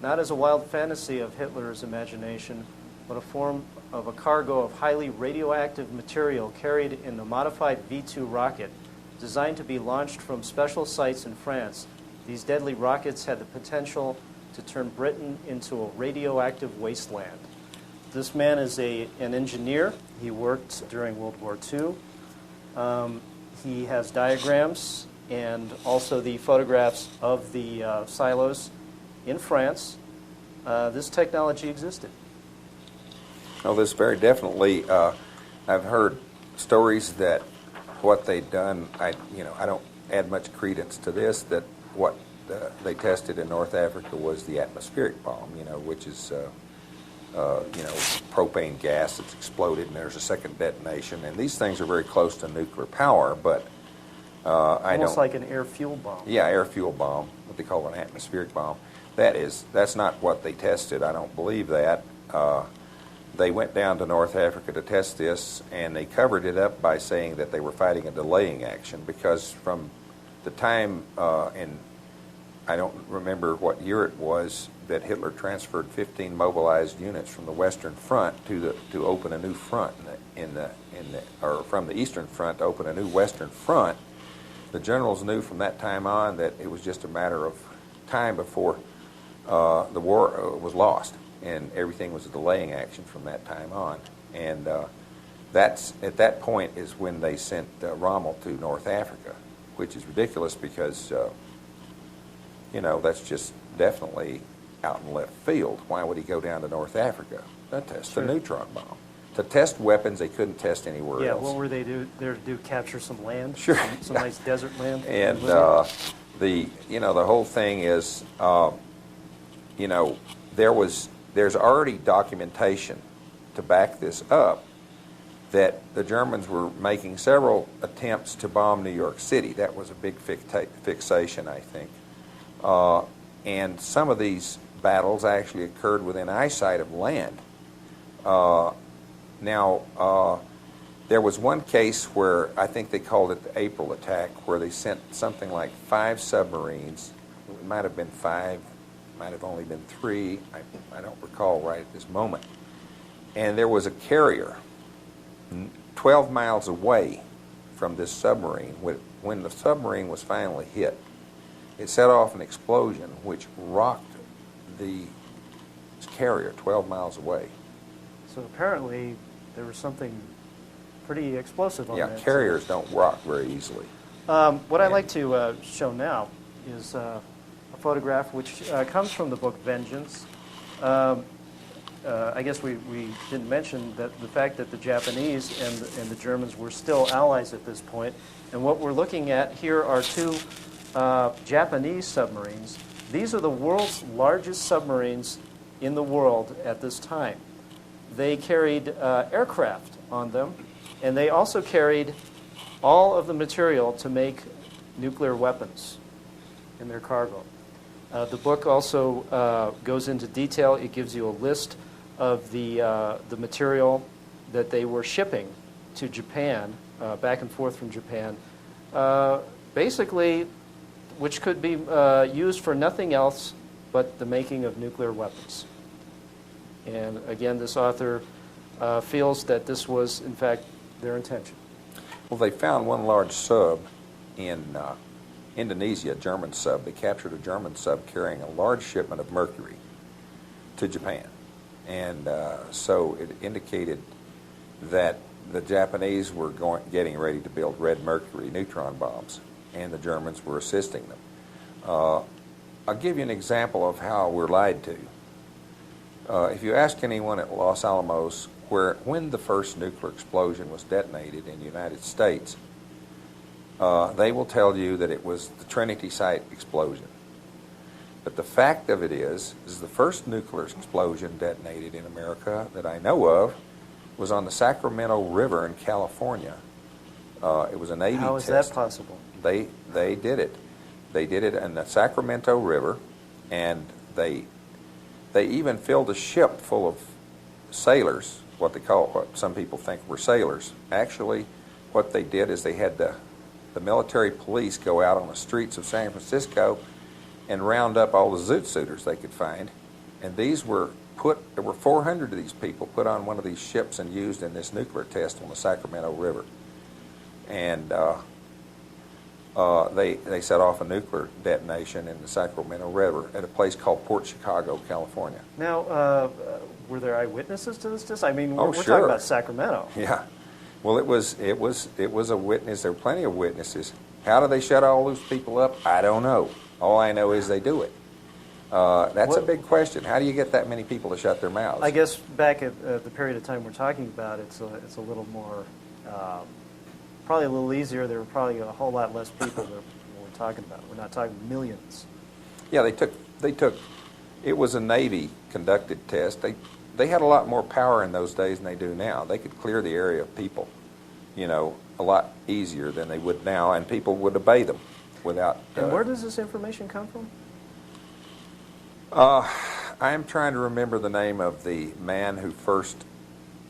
not as a wild fantasy of Hitler's imagination, but a form of a cargo of highly radioactive material carried in a modified V-2 rocket designed to be launched from special sites in France. These deadly rockets had the potential to turn Britain into a radioactive wasteland. This man is an engineer. He worked during World War II. He has diagrams and also the photographs of the silos. in France, this technology existed. Oh, this very definitely. I've heard stories that what they'd done. I don't add much credence to this. That what they tested in North Africa was the atmospheric bomb. Which is propane gas that's exploded, and there's a second detonation. And these things are very close to nuclear power, but almost like an air fuel bomb. Yeah, air fuel bomb, what they call an atmospheric bomb. That's not what they tested. I don't believe that. They went down to North Africa to test this, and they covered it up by saying that they were fighting a delaying action, because from the time I don't remember what year it was that Hitler transferred 15 mobilized units from the Western Front to open a new front or from the Eastern Front to open a new Western Front. The generals knew from that time on that it was just a matter of time before the war was lost, and everything was a delaying action from that time on. And that's at that point is when they sent Rommel to North Africa, which is ridiculous because that's just definitely out in left field. Why would he go down to North Africa to test the neutron bomb? To test weapons they couldn't test anywhere else. Yeah, what were they there to do? Capture some land? Sure. Some nice desert land? And the whole thing is, there's already documentation to back this up that the Germans were making several attempts to bomb New York City. That was a big fixation, I think. And some of these battles actually occurred within eyesight of land. Now, there was one case where I think they called it the April attack, where they sent something like 5 submarines. It might have been 5, might have only been 3. I don't recall right at this moment. And there was a carrier 12 miles away from this submarine. When the submarine was finally hit, it set off an explosion which rocked the carrier 12 miles away. So apparently there was something pretty explosive on that. Yeah, carriers don't rock very easily. What I'd like to show now is a photograph which comes from the book Vengeance. I guess we didn't mention that the fact that the Japanese and the Germans were still allies at this point. And what we're looking at here are 2 Japanese submarines. These are the world's largest submarines in the world at this time. They carried aircraft on them, and they also carried all of the material to make nuclear weapons in their cargo. The book also goes into detail. It gives you a list of the material that they were shipping to Japan, back and forth from Japan, basically, which could be used for nothing else but the making of nuclear weapons. And again, this author feels that this was, in fact, their intention. Well, they found one large sub in Indonesia, a German sub. They captured a German sub carrying a large shipment of mercury to Japan. And so it indicated that the Japanese were getting ready to build red mercury neutron bombs, and the Germans were assisting them. I'll give you an example of how we're lied to. If you ask anyone at Los Alamos when the first nuclear explosion was detonated in the United States, they will tell you that it was the Trinity Site explosion. But the fact of it is the first nuclear explosion detonated in America that I know of was on the Sacramento River in California. It was a Navy test. How is that possible? They did it. They did it in the Sacramento River, and they even filled a ship full of sailors, what some people think were sailors. Actually, what they did is they had the military police go out on the streets of San Francisco and round up all the zoot suiters they could find. And there were 400 of these people put on one of these ships and used in this nuclear test on the Sacramento River. And they set off a nuclear detonation in the Sacramento River at a place called Port Chicago, California. Now, were there eyewitnesses to this test? I mean, we're sure. talking about Sacramento. Yeah. Well, it was a witness. There were plenty of witnesses. How do they shut all those people up? I don't know. All I know is they do it. That's a big question. How do you get that many people to shut their mouths? I guess back at the period of time we're talking about, it's a little more, probably a little easier. There were probably a whole lot less people that we're talking about. We're not talking millions. Yeah, they took. It was a Navy conducted test. They had a lot more power in those days than they do now. They could clear the area of people, a lot easier than they would now, and people would obey them without. And where does this information come from? I am trying to remember the name of the man who first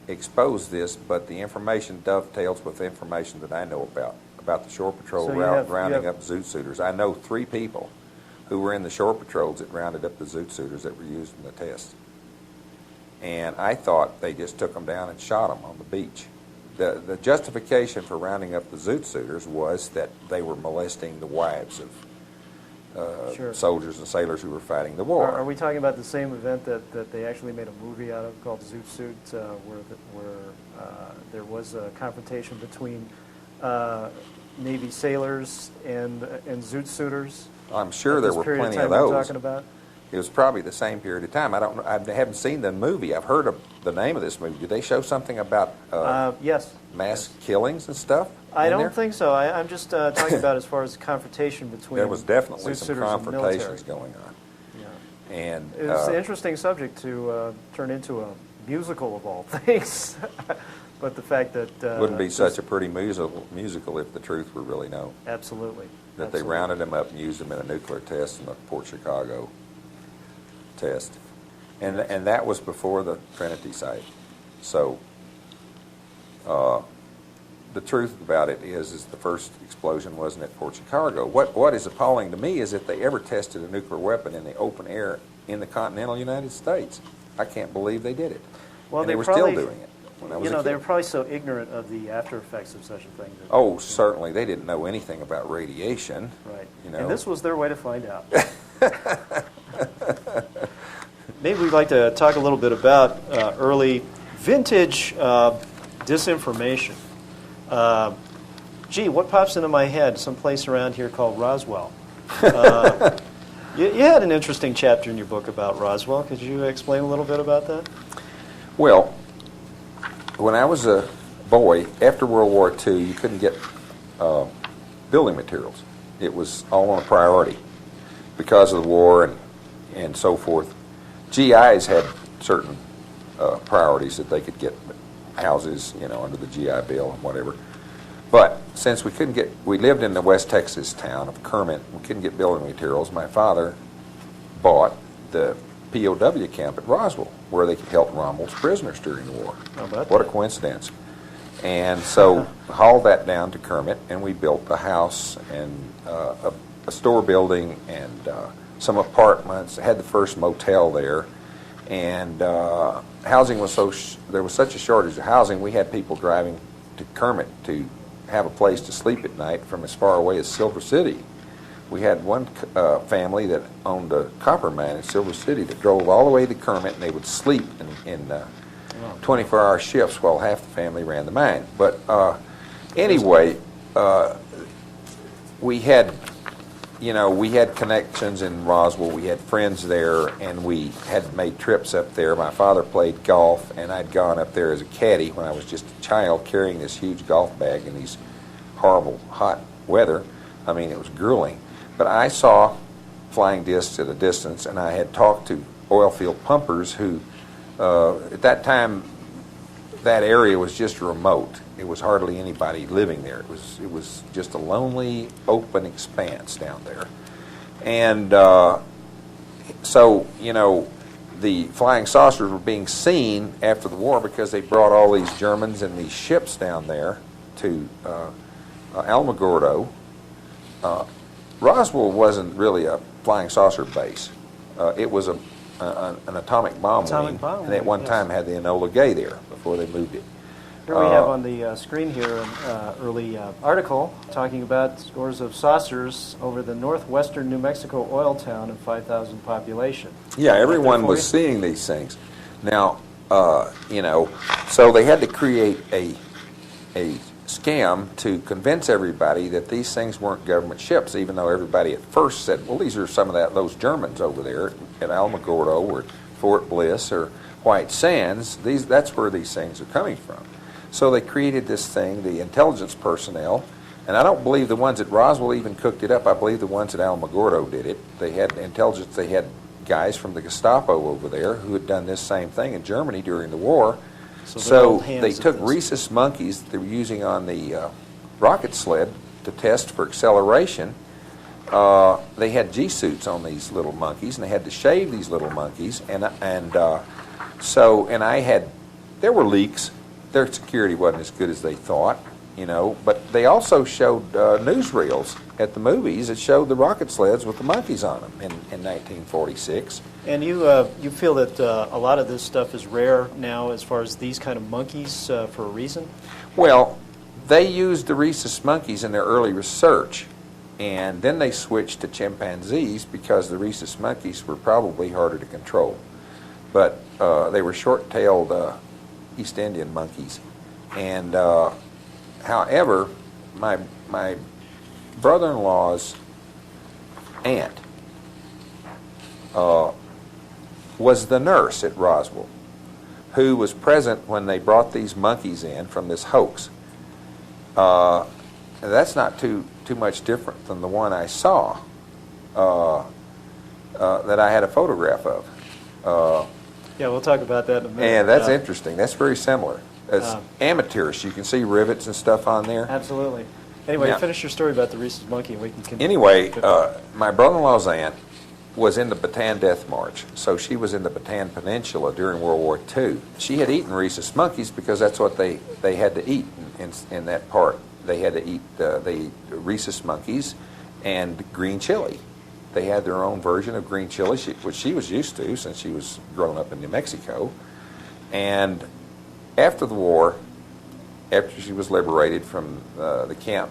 exposed this, but the information dovetails with the information that I know about the shore patrol rounding up Zoot Suiters. I know 3 people who were in the shore patrols that rounded up the Zoot Suiters that were used in the test. And I thought they just took them down and shot them on the beach. The justification for rounding up the Zoot Suiters was that they were molesting the wives of soldiers and sailors who were fighting the war. Are we talking about the same event that they actually made a movie out of called Zoot Suit, where there was a confrontation between Navy sailors and Zoot Suiters? I'm sure there were plenty of those. Talking about? It was probably the same period of time. I haven't seen the movie. I've heard of the name of this movie. Did they show something about yes, mass killings and stuff? I don't think so. I'm just talking about as far as confrontation between. There was definitely Zoot some Suiters confrontations going on. Yeah. And it's an interesting subject to turn into a musical of all things. But the fact that wouldn't be such a pretty musical if the truth were really known. Absolutely. That they rounded them up and used them in a nuclear test in the Port Chicago test, and that was before the Trinity site. So the truth about it is the first explosion wasn't at Port Chicago. What is appalling to me is that they ever tested a nuclear weapon in the open air in the continental United States. I can't believe they did it. Well, and they were still doing it. When I was a kid. They were probably so ignorant of the after effects of such a thing. Oh, certainly. They didn't know anything about radiation. Right. You And this was their way to find out. Maybe we'd like to talk a little bit about early vintage disinformation. What pops into my head? Some place around here called Roswell. You had an interesting chapter in your book about Roswell. Could you explain a little bit about that? Well, when I was a boy, after World War II, you couldn't get building materials. It was all on a priority because of the war and so forth. GIs had certain priorities that they could get houses, under the GI Bill and whatever. But since we lived in the West Texas town of Kermit, we couldn't get building materials. My father bought the POW camp at Roswell, where they could help Rommel's prisoners during the war. What a coincidence. And so hauled that down to Kermit, and we built a house and a store building and some apartments. Had the first motel there. And housing was there was such a shortage of housing, we had people driving to Kermit to have a place to sleep at night from as far away as Silver City. We had one family that owned a copper mine in Silver City that drove all the way to Kermit, and they would sleep in 24-hour shifts while half the family ran the mine. But anyway, we had connections in Roswell. We had friends there, and we had made trips up there. My father played golf, and I'd gone up there as a caddy when I was just a child, carrying this huge golf bag in these horrible hot weather. I mean, it was grueling. But I saw flying discs at a distance, and I had talked to oil field pumpers who, at that time, that area was just remote. It was hardly anybody living there. It was just a lonely, open expanse down there. And so, the flying saucers were being seen after the war because they brought all these Germans and these ships down there to Alamogordo. Roswell wasn't really a flying saucer base. It was an atomic bomb wing, and at one time had the Enola Gay there before they moved it. Here we have on the screen here an early article talking about scores of saucers over the northwestern New Mexico oil town of 5,000 population. Yeah, everyone was seeing these things. Now, so they had to create a scam to convince everybody that these things weren't government ships, even though everybody at first said, well, these are some of those Germans over there at Alamogordo or Fort Bliss or White Sands. That's where these things are coming from. So they created this thing, the intelligence personnel, and I don't believe the ones at Roswell even cooked it up. I believe the ones at Alamogordo did it. They had intelligence, they had guys from the Gestapo over there who had done this same thing in Germany during the war. So they took rhesus monkeys that they were using on the rocket sled to test for acceleration. They had G-suits on these little monkeys, and they had to shave these little monkeys. There were leaks. Their security wasn't as good as they thought, But they also showed newsreels at the movies that showed the rocket sleds with the monkeys on them in 1946. And you feel that a lot of this stuff is rare now as far as these kind of monkeys for a reason? Well, they used the rhesus monkeys in their early research, and then they switched to chimpanzees because the rhesus monkeys were probably harder to control. But they were short-tailed East Indian monkeys. And however, my brother-in-law's aunt was the nurse at Roswell, who was present when they brought these monkeys in from this hoax. That's not too much different than the one I saw that I had a photograph of. Yeah, we'll talk about that in a minute. And that's interesting. That's very similar. It's amateurish. You can see rivets and stuff on there. Absolutely. Anyway, finish your story about the rhesus monkey, and we can continue. Anyway, my brother-in-law's aunt was in the Bataan Death March, so she was in the Bataan Peninsula during World War II. She had eaten rhesus monkeys because that's what they had to eat in that part. They had to eat the rhesus monkeys and green chili. They had their own version of green chili, which she was used to since she was growing up in New Mexico. And after the war, after she was liberated from the camp,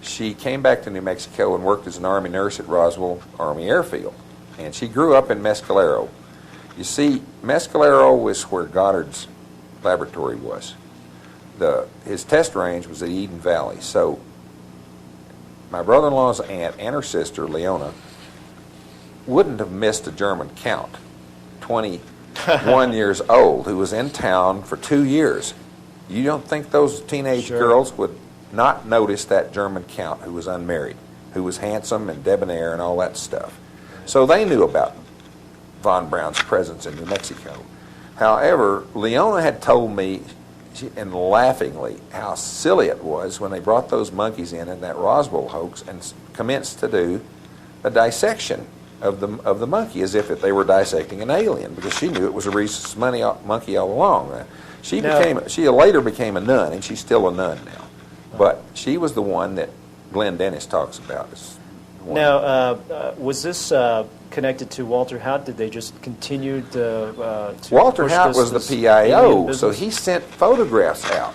she came back to New Mexico and worked as an Army nurse at Roswell Army Airfield. And she grew up in Mescalero. You see, Mescalero was where Goddard's laboratory was. His test range was at Eden Valley. So my brother-in-law's aunt and her sister, Leona, wouldn't have missed a German count, 21 years old, who was in town for 2 years. You don't think those teenage girls would not notice that German count who was unmarried, who was handsome and debonair and all that stuff? So they knew about von Braun's presence in New Mexico. However, Leona had told me, and laughingly, how silly it was when they brought those monkeys in that Roswell hoax and commenced to do a dissection of the monkey as if they were dissecting an alien, because she knew it was a rhesus monkey all along. She later became a nun, and she's still a nun now. But she was the one that Glenn Dennis talks about. Now, was this connected to Walter Haut? Did they just continue to Walter Haut was the PIO, so he sent photographs out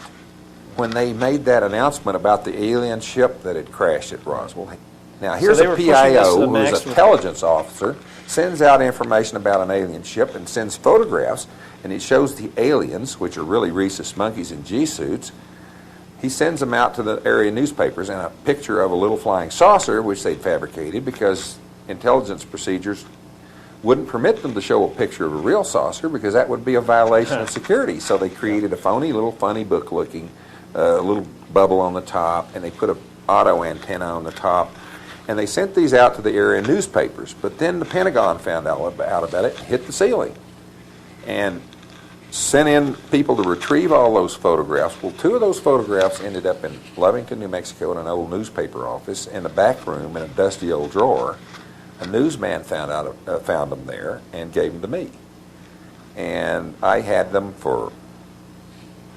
when they made that announcement about the alien ship that had crashed at Roswell. Now, here's a PIO who's an intelligence officer, sends out information about an alien ship and sends photographs, and it shows the aliens, which are really rhesus monkeys in G-suits. He sends them out to the area newspapers and a picture of a little flying saucer, which they'd fabricated because intelligence procedures wouldn't permit them to show a picture of a real saucer because that would be a violation of security. So they created a phony little funny book-looking little bubble on the top, and they put an auto antenna on the top. And they sent these out to the area newspapers. But then the Pentagon found out about it, hit the ceiling, and sent in people to retrieve all those photographs. Well, 2 of those photographs ended up in Lovington, New Mexico, in an old newspaper office in the back room in a dusty old drawer. A newsman found them there and gave them to me. And I had them for,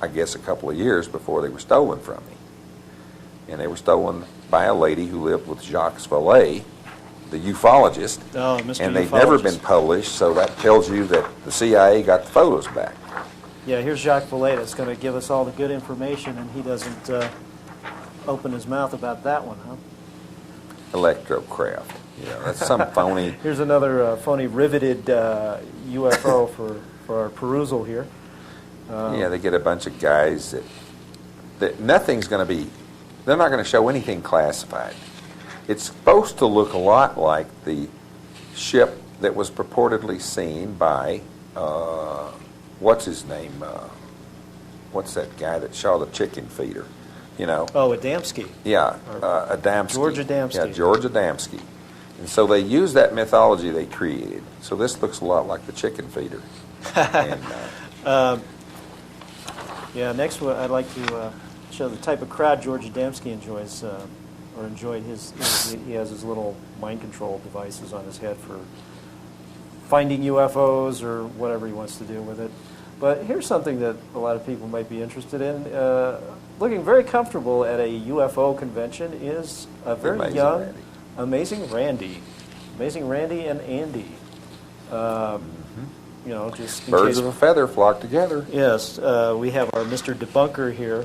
I guess, a couple of years before they were stolen from me. And they were stolen by a lady who lived with Jacques Vallée, the ufologist. Oh, Mr. And they've never been published, so that tells you that the CIA got the photos back. Yeah, here's Jacques Vallée that's going to give us all the good information, and he doesn't open his mouth about that one, huh? Electrocraft. Yeah, that's some phony. Here's another phony riveted UFO for our perusal here. Yeah, they get a bunch of guys that that nothing's going to be, they're not going to show anything classified. It's supposed to look a lot like the ship that was purportedly seen by, what's his name? What's that guy that saw the chicken feeder? You know? Oh, Adamski. Yeah, Adamski. George Adamski. Yeah, George Adamski. And so they used that mythology they created. So this looks a lot like the chicken feeder. And, yeah, next one I'd like to show the type of crowd George Adamski enjoys, or enjoyed he has his little mind control devices on his head for finding UFOs or whatever he wants to do with it. But here's something that a lot of people might be interested in. Looking very comfortable at a UFO convention is a very Amazing young, Randy. Amazing Randy. Amazing Randy and Andy. You know, just in Birds case, of a feather flock together. Yes, we have our Mr. Debunker here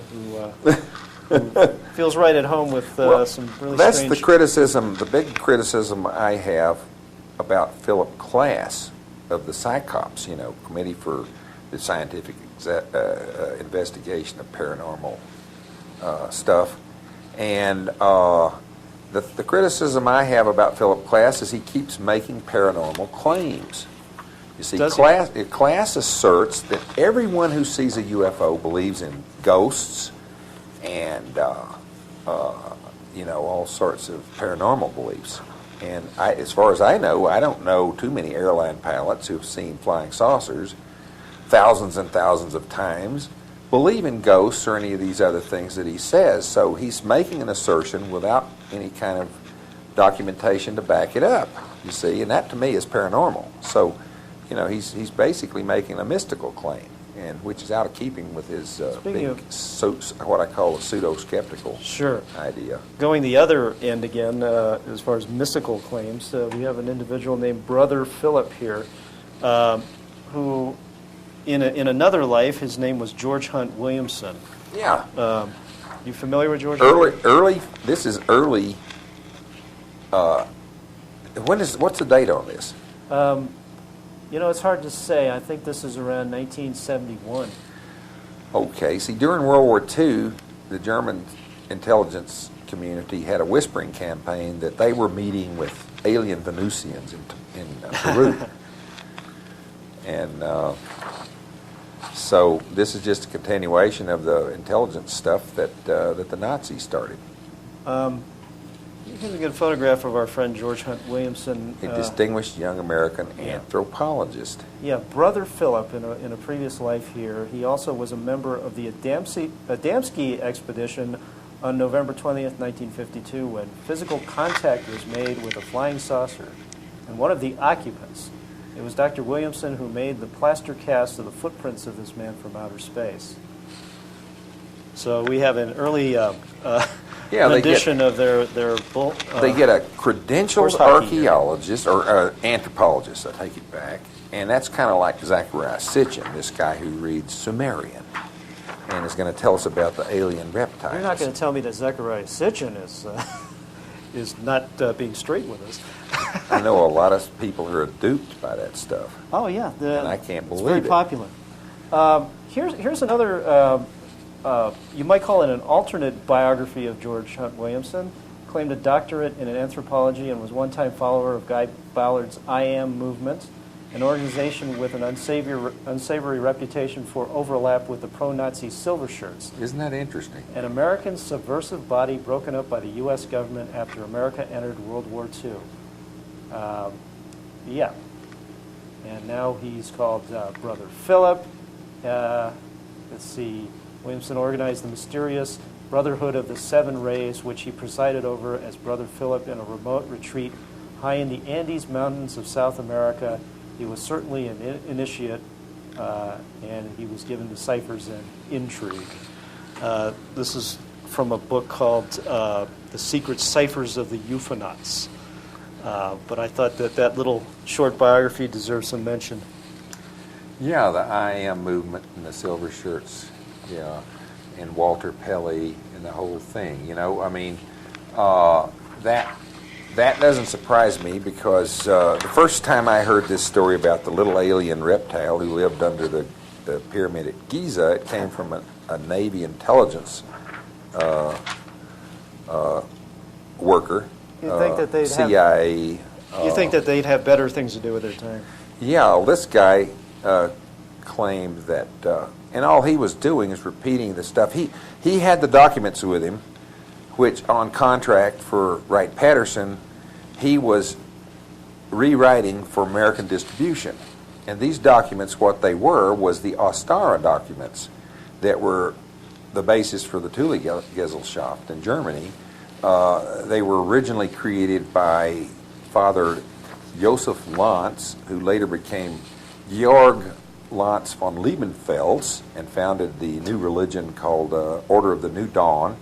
who feels right at home with some really That's strange... the criticism, the big criticism I have about Philip Klass of the PSYCOPS, you know, Committee for the Scientific Investigation of Paranormal stuff. And the criticism I have about Philip Klass is he keeps making paranormal claims. You see, Klass asserts that everyone who sees a UFO believes in ghosts and, you know, all sorts of paranormal beliefs. And as far as I know, I don't know too many airline pilots who've seen flying saucers thousands and thousands of times, believe in ghosts or any of these other things that he says. So he's making an assertion without any kind of documentation to back it up, you see, and that to me is paranormal. So, you know, he's basically making a mystical claim, and which is out of keeping with his what I call a pseudo-skeptical idea. Going the other end again, as far as mystical claims, we have an individual named Brother Philip here, who, in another life, his name was George Hunt Williamson. Yeah. You familiar with George? This is early. What's the date on this? You know, it's hard to say. I think this is around 1971. Okay. See, during World War II, the German intelligence community had a whispering campaign that they were meeting with alien Venusians in Peru. And so this is just a continuation of the intelligence stuff that the Nazis started. Here's a good photograph of our friend George Hunt Williamson. A distinguished young American anthropologist. Yeah, Brother Philip in a previous life here. He also was a member of the Adamski expedition on November 20th, 1952, when physical contact was made with a flying saucer. And one of the occupants, it was Dr. Williamson who made the plaster cast of the footprints of this man from outer space. So we have an early rendition of their they get a credentialed archaeologist or anthropologist, I take it back, and that's kind of like Zecharia Sitchin, this guy who reads Sumerian and is going to tell us about the alien reptiles. You're not going to tell me that Zecharia Sitchin is not being straight with us. I know a lot of people who are duped by that stuff. Oh yeah, and I can't believe it's very popular. Here's another. You might call it an alternate biography of George Hunt Williamson. Claimed a doctorate in anthropology and was one-time follower of Guy Ballard's I Am movement, an organization with an unsavory reputation for overlap with the pro-Nazi silver shirts. Isn't that interesting? An American subversive body broken up by the U.S. government after America entered World War II. Yeah. And now he's called Brother Philip. Let's see. Williamson organized the mysterious Brotherhood of the Seven Rays, which he presided over as Brother Philip in a remote retreat high in the Andes Mountains of South America. He was certainly an initiate, and he was given to ciphers and intrigue. This is from a book called The Secret Ciphers of the UFOnauts. But I thought that little short biography deserves some mention. Yeah, the I Am movement and the silver shirts. Yeah, and Walter Pelly and the whole thing. You know, I mean, that doesn't surprise me because the first time I heard this story about the little alien reptile who lived under the pyramid at Giza, it came from a Navy intelligence worker, You think that they'd CIA. You think that they'd have better things to do with their time? Yeah, well, this guy claimed that, and all he was doing is repeating the stuff. He had the documents with him, which on contract for Wright-Patterson, he was rewriting for American distribution. And these documents, what they were, was the Ostara documents that were the basis for the Thule-Gesellschaft in Germany. They were originally created by Father Joseph Lanz, who later became Georg Lanz von Liebenfels and founded the new religion called Order of the New Dawn,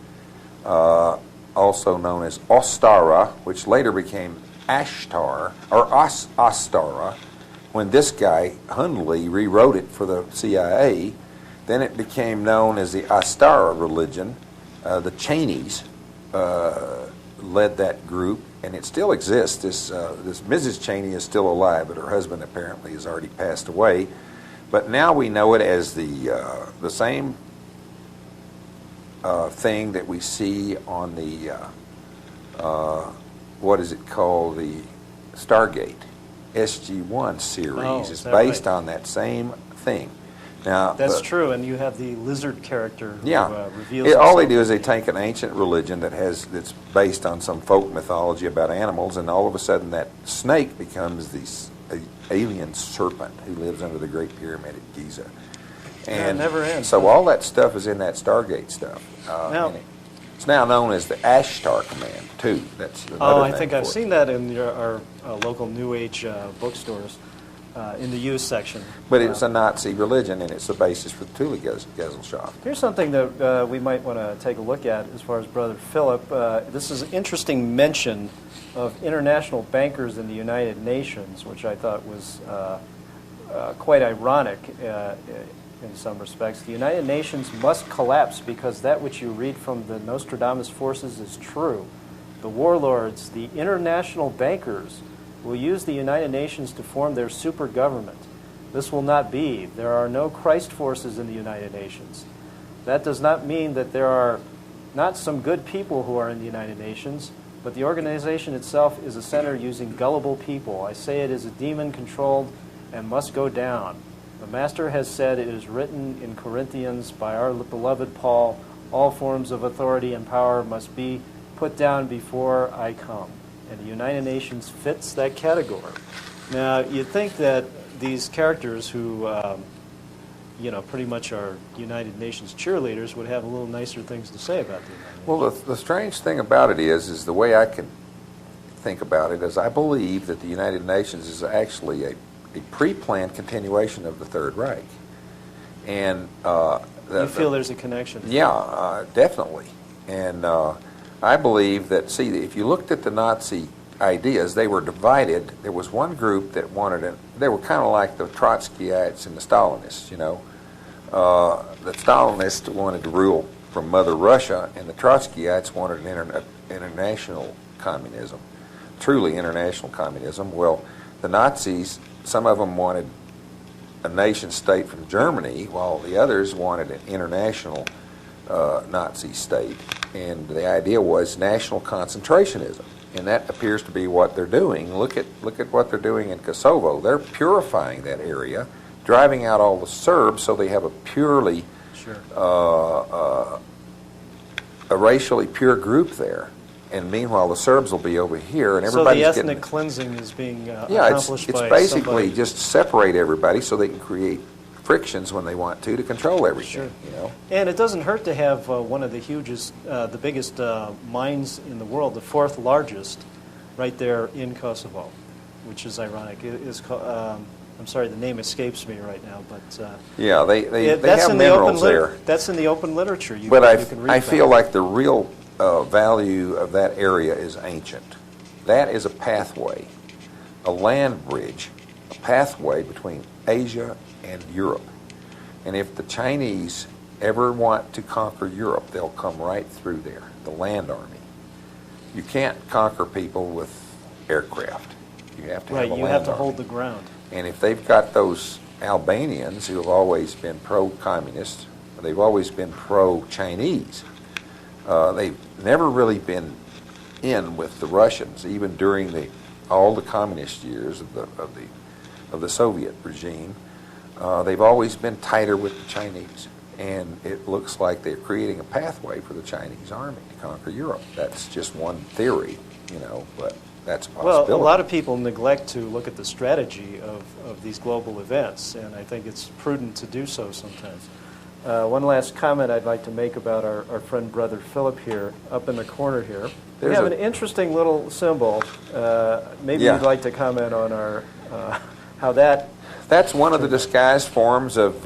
also known as Ostara, which later became Ashtar, or Ostara. When this guy, Hundley, rewrote it for the CIA, then it became known as the Ostara religion. The Cheneys led that group, and it still exists. This Mrs. Cheney is still alive, but her husband apparently has already passed away. But now we know it as the same thing that we see on the what is it called, the Stargate SG-1 series. It's based on that same thing. Now that's true, and you have the lizard character who all reveals himself. they do is they take an ancient religion that's based on some folk mythology about animals, and all of a sudden that snake becomes this alien serpent who lives under the Great Pyramid at Giza. And it never ends. So all that stuff is in that Stargate stuff. Now, it's now known as the Ashtar Command, too. That's another I name think for I've it. seen that in our local New Age bookstores in the used section. But it's a Nazi religion, and it's the basis for the Thule-Gesellschaft. Here's something that we might want to take a look at as far as Brother Philip. This is an interesting mention of international bankers in the United Nations, which I thought was quite ironic in some respects. The United Nations must collapse because that which you read from the Nostradamus forces is true. The warlords, the international bankers, will use the United Nations to form their super government. This will not be. There are no Christ forces in the United Nations. That does not mean that there are not some good people who are in the United Nations, but the organization itself is a center using gullible people. I say it is a demon-controlled and must go down. The Master has said, it is written in Corinthians by our beloved Paul, all forms of authority and power must be put down before I come. And the United Nations fits that category. Now, you'd think that these characters who, pretty much are United Nations cheerleaders would have a little nicer things to say about the United Nations. Well, the strange thing about it is the way I can think about it is I believe that the United Nations is actually a pre-planned continuation of the Third Reich. And you feel there's a connection? Yeah, definitely. And I believe that, see, if you looked at the Nazi ideas, they were divided. There was one group that wanted it. They were kind of like the Trotskyites and the Stalinists, The Stalinists wanted to rule from Mother Russia, and the Trotskyites wanted an international communism, truly international communism. Well, the Nazis, some of them wanted a nation-state from Germany, while the others wanted an international Nazi state. And the idea was national concentrationism, and that appears to be what they're doing. Look at what they're doing in Kosovo. They're purifying that area, driving out all the Serbs, so they have a purely, a racially pure group there. And meanwhile, the Serbs will be over here, and everybody's getting... So the ethnic cleansing is being accomplished by it's basically somebody. Just separate everybody so they can create frictions when they want to control everything. And it doesn't hurt to have one of the hugest, the biggest mines in the world, the fourth largest, right there in Kosovo, which is ironic. It is, I'm sorry, the name escapes me right now, but yeah, they have minerals there. That's in the open literature. You can read I feel like the real value of that area is ancient. That is a pathway, a land bridge, a pathway between Asia and Europe. And if the Chinese ever want to conquer Europe, they'll come right through there, the land army. You can't conquer people with aircraft. You have to have a land army. Right, you have to hold the ground. And if they've got those Albanians who have always been pro-communist, they've always been pro-Chinese, They've never really been in with the Russians, even during all the communist years of the Soviet regime. They've always been tighter with the Chinese, and it looks like they're creating a pathway for the Chinese army to conquer Europe. That's just one theory, but that's a possibility. Well, a lot of people neglect to look at the strategy of these global events, and I think it's prudent to do so sometimes. One last comment I'd like to make about our friend Brother Philip here, up in the corner here. We have an interesting little symbol. Maybe you'd like to comment on how that... That's one of the disguised forms of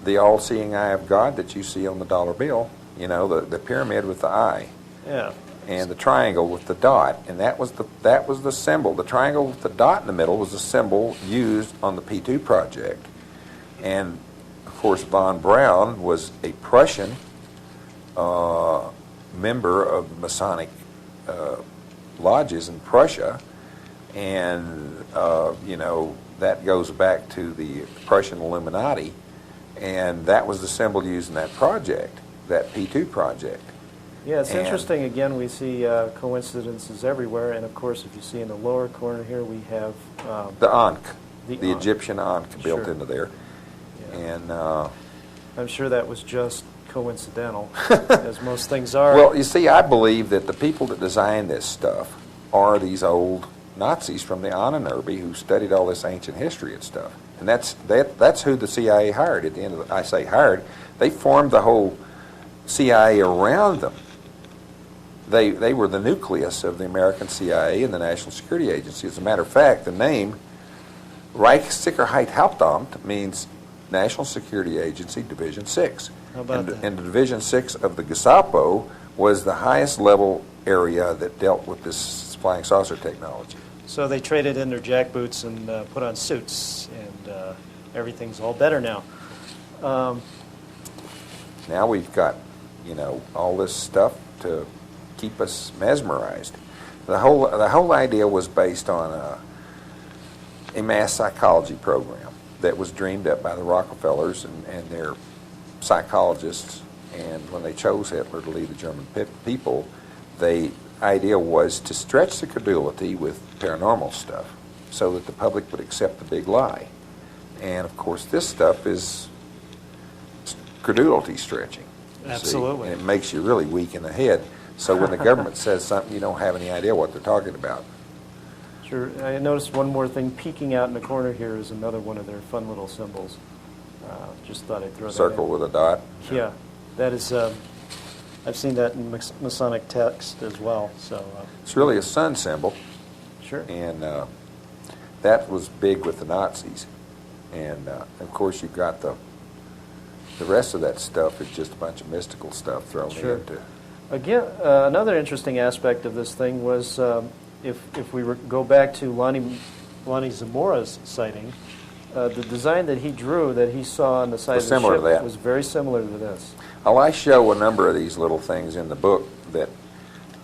the all-seeing eye of God that you see on the dollar bill. The pyramid with the eye. Yeah. And the triangle with the dot, and that was the symbol. The triangle with the dot in the middle was the symbol used on the P2 project. And of course, von Braun was a Prussian member of the Masonic lodges in Prussia, and that goes back to the Prussian Illuminati, and that was the symbol used in that project, that P2 project. Yeah, it's interesting. Again, we see coincidences everywhere, and of course, if you see in the lower corner here, we have the Ankh, the Ankh. Egyptian Ankh built Sure. into there, Yeah. and I'm sure that was just coincidental, as most things are. well, you see, I believe that the people that designed this stuff are these old Nazis from the Ahnenerbe who studied all this ancient history and stuff, and that's who the CIA hired. At the end of I say hired, they formed the whole CIA around them. They were the nucleus of the American CIA and the National Security Agency. As a matter of fact, the name Reichssicherheitshauptamt means National Security Agency Division 6. How about that? And the Division 6 of the Gestapo was the highest level area that dealt with this flying saucer technology. So they traded in their jackboots and put on suits, and everything's all better now. Now we've got, all this stuff to keep us mesmerized. The whole idea was based on a mass psychology program that was dreamed up by the Rockefellers and their psychologists. And when they chose Hitler to lead the German people, the idea was to stretch the credulity with paranormal stuff so that the public would accept the big lie. And of course, this stuff is credulity stretching. Absolutely. And it makes you really weak in the head. So when the government says something, you don't have any idea what they're talking about. Sure. I noticed one more thing peeking out in the corner here is another one of their fun little symbols. Just thought I'd throw that Circle in. with a dot. Yeah, that is. I've seen that in Masonic text as well. So It's really a sun symbol, sure. and that was big with the Nazis. And of course, you've got the rest of that stuff is just a bunch of mystical stuff thrown Sure. into. Again, another interesting aspect of this thing was if we go back to Lonnie Zamora's sighting, the design that he drew that he saw on the side Was of the similar ship to that. was very similar to this. Well, I show a number of these little things in the book, that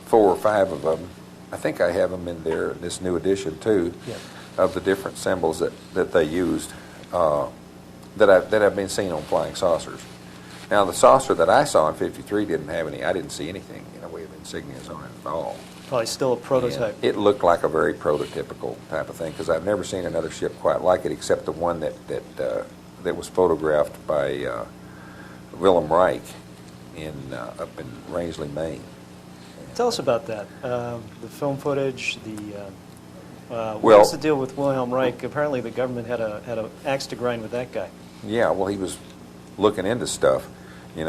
4 or 5 of them. I think I have them in there, this new edition too, Yeah. of the different symbols that they used that have been seen on flying saucers. Now, the saucer that I saw in '53 didn't have any. I didn't see anything in the way of insignias on it at all. Probably still a prototype. And it looked like a very prototypical type of thing, because I've never seen another ship quite like it, except the one that was photographed by Wilhelm Reich up in Rangeley, Maine. Tell us about that. The film footage. Well- What's the deal with Wilhelm Reich? Apparently, the government had a axe to grind with that guy. Yeah, well, he was looking into stuff, and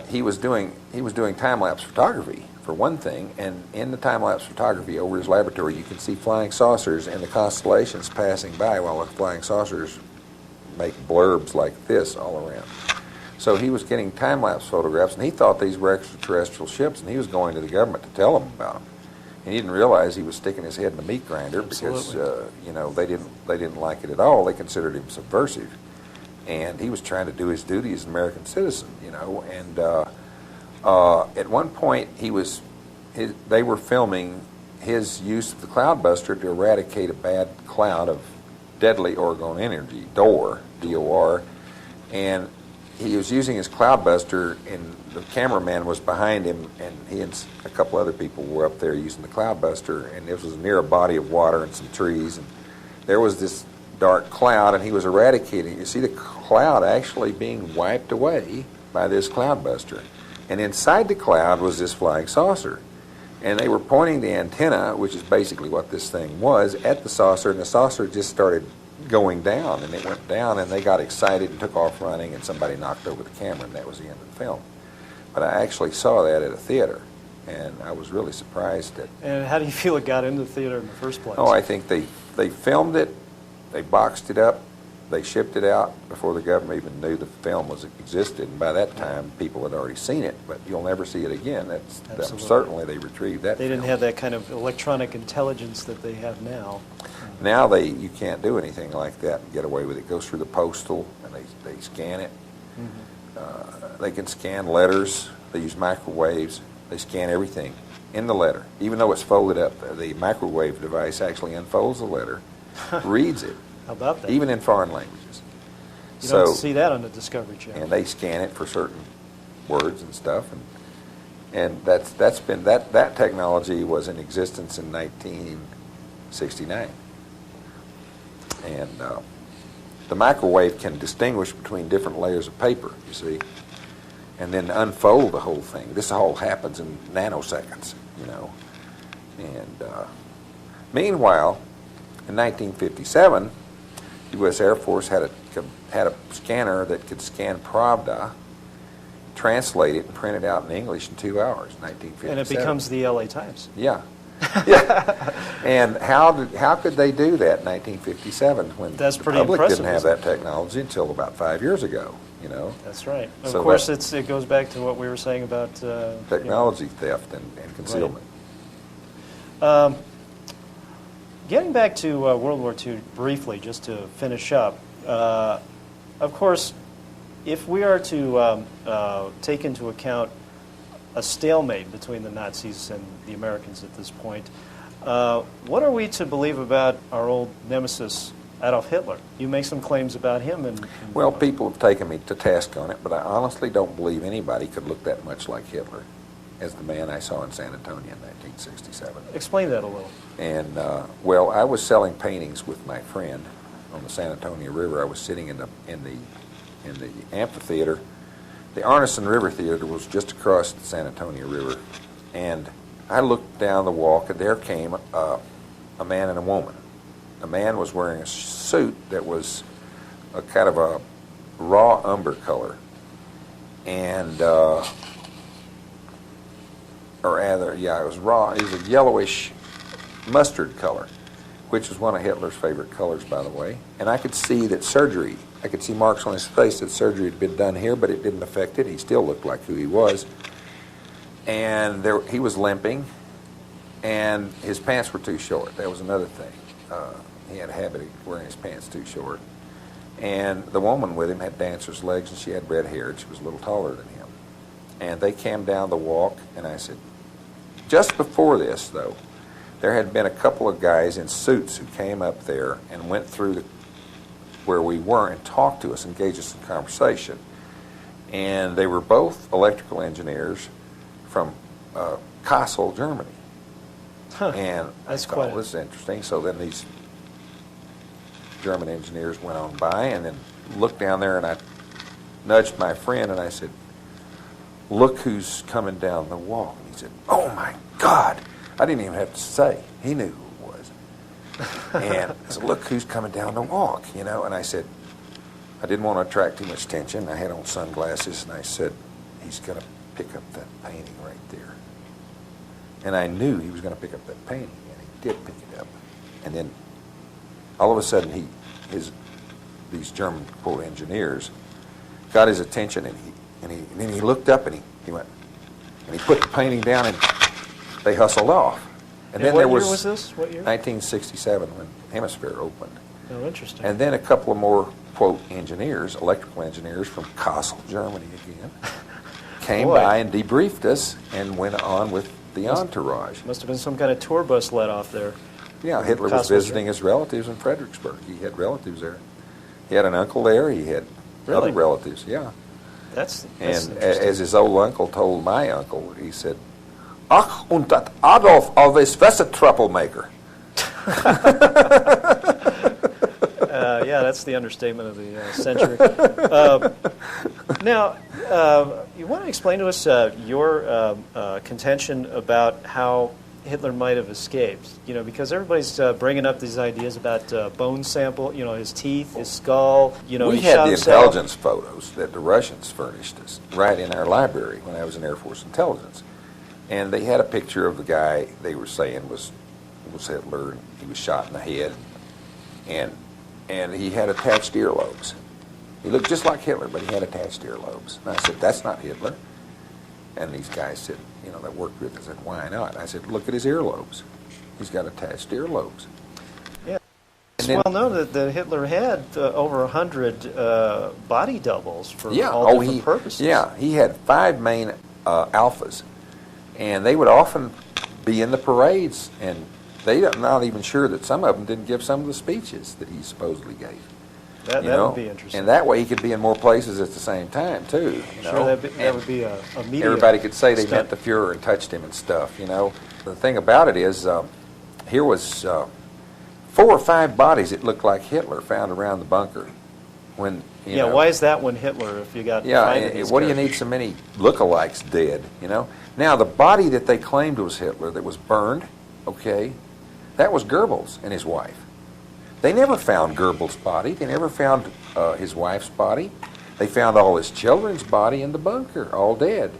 he was doing time-lapse photography for one thing, and in the time-lapse photography over his laboratory, you can see flying saucers and the constellations passing by while the flying saucers make blurbs like this all around. So he was getting time-lapse photographs, and he thought these were extraterrestrial ships, and he was going to the government to tell them about them. And he didn't realize he was sticking his head in the meat grinder because they didn't like it at all. They considered him subversive, and he was trying to do his duty as an American citizen, And at one point, they were filming his use of the cloudbuster to eradicate a bad cloud of deadly orgone energy, DOR, D-O-R, and he was using his cloudbuster, and the cameraman was behind him, and he and a couple other people were up there using the cloudbuster, and it was near a body of water and some trees, and there was this dark cloud, and he was eradicating. You see the cloud actually being wiped away by this cloudbuster, and inside the cloud was this flying saucer, and they were pointing the antenna, which is basically what this thing was, at the saucer, and the saucer just started going down, and it went down, and they got excited and took off running, and somebody knocked over the camera, and that was the end of the film. But I actually saw that at a theater, and I was really surprised that... And how do you feel it got into the theater in the first place? Oh, I think they filmed it, they boxed it up, they shipped it out before the government even knew the film existed, and by that time people had already seen it, but you'll never see it again. Certainly they retrieved that They didn't film. have that kind of electronic intelligence that they have now. Now you can't do anything like that and get away with it. It goes through the postal, and they scan it. Mm-hmm. They can scan letters. They use microwaves. They scan everything in the letter. Even though it's folded up, the microwave device actually unfolds the letter, reads it. How about that? Even in foreign languages. You don't see that on the Discovery Channel. And they scan it for certain words and stuff, and that technology was in existence in 1969. And the microwave can distinguish between different layers of paper, you see, and then unfold the whole thing. This all happens in nanoseconds, you know. And meanwhile, in 1957, the U.S. Air Force had a scanner that could scan Pravda, translate it, and print it out in English in 2 hours, 1957. And it becomes the L.A. Times. Yeah. Yeah. And how could they do that in 1957 when That's the pretty public impressive, didn't have that technology until about 5 years ago, you know? That's right. Of So course, it goes back to what we were saying about... technology theft and concealment. Right. Getting back to World War II briefly, just to finish up, of course, if we are to take into account a stalemate between the Nazis and the Americans at this point, what are we to believe about our old nemesis, Adolf Hitler? You make some claims about him. Well, people have taken me to task on it, but I honestly don't believe anybody could look that much like Hitler as the man I saw in San Antonio in 1967. Explain that a little. And, well, I was selling paintings with my friend on the San Antonio River. I was sitting in the amphitheater. The Arneson River Theater was just across the San Antonio River, and I looked down the walk, and there came a man and a woman. The man was wearing a suit that was a kind of a raw umber color, and or rather, yeah, it was raw. It was a yellowish mustard color, which was one of Hitler's favorite colors, by the way. And I could see that surgery, I could see marks on his face that surgery had been done here, but it didn't affect it. He still looked like who he was. And he was limping, and his pants were too short. That was another thing. He had a habit of wearing his pants too short. And the woman with him had dancer's legs, and she had red hair, and she was a little taller than him. And they came down the walk, and I said, just before this, though, there had been a couple of guys in suits who came up there and went through where we were and talked to us, engaged us in conversation. And they were both electrical engineers from Kassel, Germany. Huh. And That's I thought, this is interesting. So then these German engineers went on by and then looked down there, and I nudged my friend and I said, look who's coming down the walk. And he said, oh my God. I didn't even have to say. He knew who it was. And I said, look who's coming down the walk, you know. And I said, I didn't want to attract too much attention. I had on sunglasses, and I said, he's going to pick up that painting right there. And I knew he was going to pick up that painting, and he did pick it up. And then all of a sudden, these German, quote, engineers got his attention, and then he looked up, and he went, and he put the painting down, and they hustled off. And then what year was this? What year? 1967, when Hemisphere opened. Oh, interesting. And then a couple of more, quote, engineers, electrical engineers from Kassel, Germany again, came by and debriefed us and went on with the entourage. Must have been some kind of tour bus let off there. Yeah, Hitler was visiting his relatives in Fredericksburg. He had relatives there. He had an uncle there. He had other relatives, yeah. That's And interesting. as his old uncle told my uncle, he said, "Ach, und dat Adolf always was a troublemaker." Yeah, that's the understatement of the century. Now, you want to explain to us your contention about how Hitler might have escaped? You know, because everybody's bringing up these ideas about bone sample, you know, his teeth, his skull, you know, We he had shot the himself. intelligence photos that the Russians furnished us right in our library when I was in Air Force Intelligence. And they had a picture of the guy they were saying was Hitler, and he was shot in the head, and he had attached earlobes. He looked just like Hitler, but he had attached earlobes. And I said, "That's not Hitler." And these guys said, you know, that worked with us, said, "Why not?" I said, "Look at his earlobes. He's got attached earlobes." Yeah. It's And then- well known that Hitler had over 100 body doubles for Yeah, all different purposes. Yeah, he had 5 main alphas, and they would often be in the parades, and they're not even sure that some of them didn't give some of the speeches that he supposedly gave. That You know? would be interesting. And that way he could be in more places at the same time, too. You Sure, know? that would be a media Everybody could say they stunt. met the Fuhrer and touched him and stuff, you know. The thing about it is, here was 4 or 5 bodies that looked like Hitler found around the bunker. When you know, why is that when Hitler, if you got yeah, 5 of these what do you characters? need so many lookalikes dead, you know? Now, the body that they claimed was Hitler that was burned, okay, that was Goebbels and his wife. They never found Goebbels' body. They never found his wife's body. They found all his children's body in the bunker, all dead.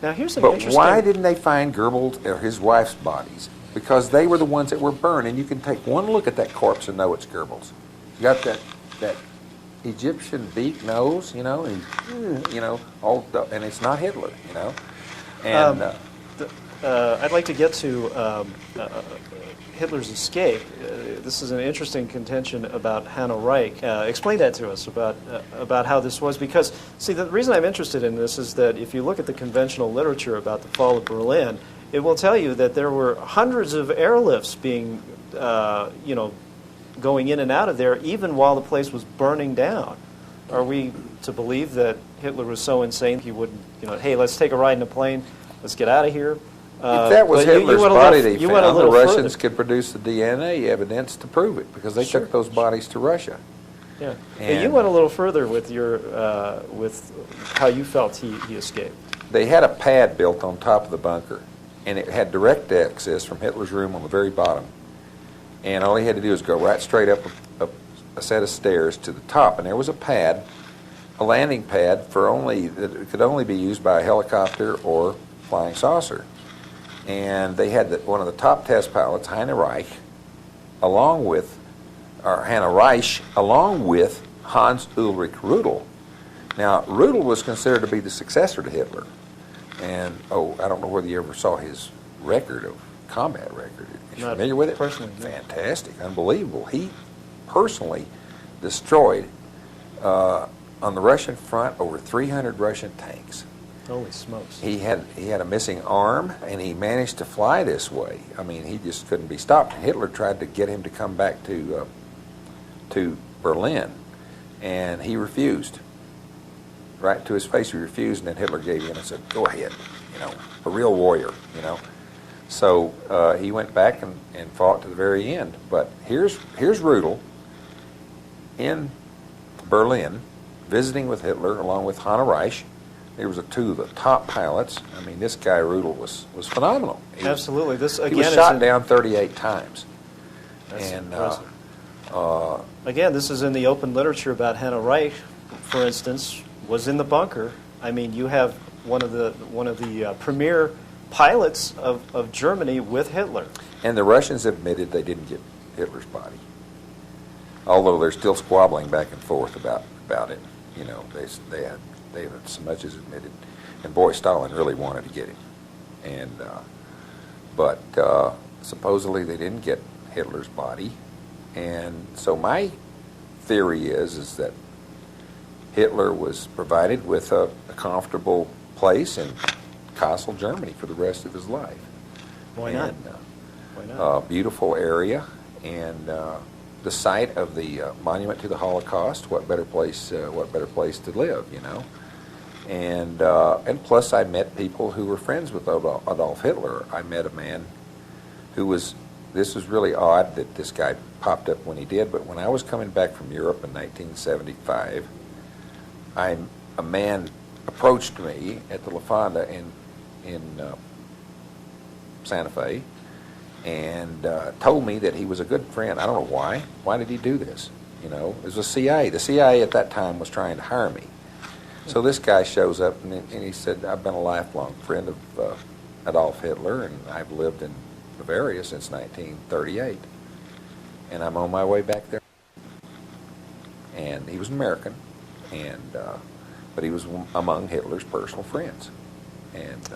Now, here's an But interesting... why didn't they find Goebbels or his wife's bodies? Because they were the ones that were burned, and you can take one look at that corpse and know it's Goebbels. You got that Egyptian beak nose, you know, and you know, and it's not Hitler, you know. And I'd like to get to Hitler's escape. This is an interesting contention about Hannah Reich. Explain that to us about how this was, because, see, the reason I'm interested in this is that if you look at the conventional literature about the fall of Berlin, it will tell you that there were hundreds of airlifts being, you know, going in and out of there, even while the place was burning down. Are we to believe that Hitler was so insane he wouldn't, you know, hey, let's take a ride in a plane, let's get out of here? if that was but Hitler's went a body little- they you went a found, the little Russians further. could produce the DNA evidence to prove it, because they Sure. took those bodies to Russia. Yeah. And And you went a little further with your with how you felt he escaped. They had a pad built on top of the bunker, and it had direct access from Hitler's room on the very bottom. And all he had to do was go right straight up a set of stairs to the top, and there was a pad, a landing pad that it could only be used by a helicopter or flying saucer. And they had one of the top test pilots, Hannah Reich, along with Hans Ulrich Rudel. Now, Rudel was considered to be the successor to Hitler. And, I don't know whether you ever saw his combat record. You Not familiar with it? personally, no. Fantastic, unbelievable. He personally destroyed, on the Russian front, over 300 Russian tanks. Holy smokes. He had a missing arm, and he managed to fly this way. I mean, he just couldn't be stopped. Hitler tried to get him to come back to Berlin, and he refused. Right to his face, he refused, and then Hitler gave in and said, "Go ahead, you know, a real warrior, you know." So he went back and fought to the very end. But here's Rudel in Berlin, visiting with Hitler along with Hannah Reich. There was 2 of the top pilots. I mean, this guy Rudel was phenomenal. Absolutely. This again He was shot down 38 times. That's And impressive. Again, this is in the open literature about Hannah Reich, for instance, was in the bunker. I mean, you have one of the premier pilots of Germany with Hitler. And the Russians admitted they didn't get Hitler's body, although they're still squabbling back and forth about it. You know, they had so much as admitted, and boy, Stalin really wanted to get him, and but supposedly they didn't get Hitler's body, and so my theory is that Hitler was provided with a comfortable place in Kassel, Germany, for the rest of his life. Why not? And, Why not? beautiful area, and the site of the monument to the Holocaust. What better place to live, you know? And plus I met people who were friends with Adolf Hitler. I met a man who was, this was really odd that this guy popped up when he did, but when I was coming back from Europe in 1975, a man approached me at the La Fonda in Santa Fe and told me that he was a good friend. I don't know why. Why did he do this? You know, it was the CIA. The CIA at that time was trying to hire me. So this guy shows up and he said, I've been a lifelong friend of Adolf Hitler, and I've lived in Bavaria since 1938, and I'm on my way back there. And he was American, and but he was among Hitler's personal friends. And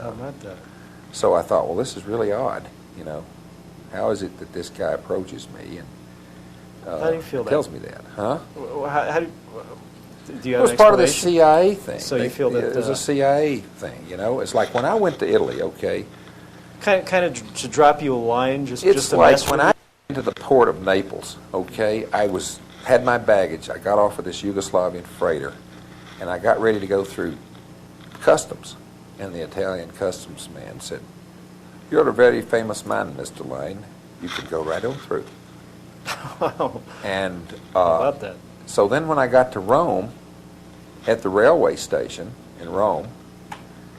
so I thought, well, this is really odd, you know. How is it that this guy approaches me and how do you feel tells me that? Huh? How do you have it was an part of the explanation? CIA thing. So you feel that it was a CIA thing, you know. It's like when I went to Italy, okay. Kind of to drop you a line, just It's to like mess when with I went to the port of Naples, okay, had my baggage. I got off of this Yugoslavian freighter, and I got ready to go through customs. And the Italian customs man said, "You're a very famous man, Mr. Lyne. You can go right on through." Wow. And How about that? so then when I got to Rome, at the railway station in Rome,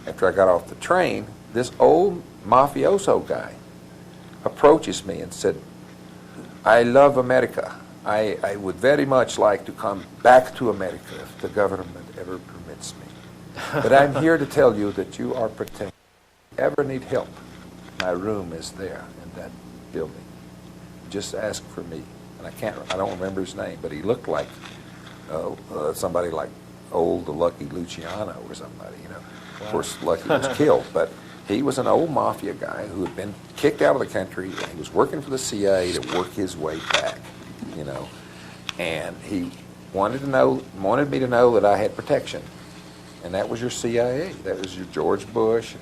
after I got off the train, this old mafioso guy approaches me and said, "I love America. I would very much like to come back to America if the government ever permits me. But I'm here to tell you that you are protected. If you ever need help, my room is there in that building. Just ask for me." And I don't remember his name, but he looked like somebody like old Lucky Luciano or somebody, you know. Wow. Of course, Lucky was killed, but he was an old mafia guy who had been kicked out of the country, and he was working for the CIA to work his way back, you know. And he wanted me to know that I had protection, and that was your CIA. That was your George Bush,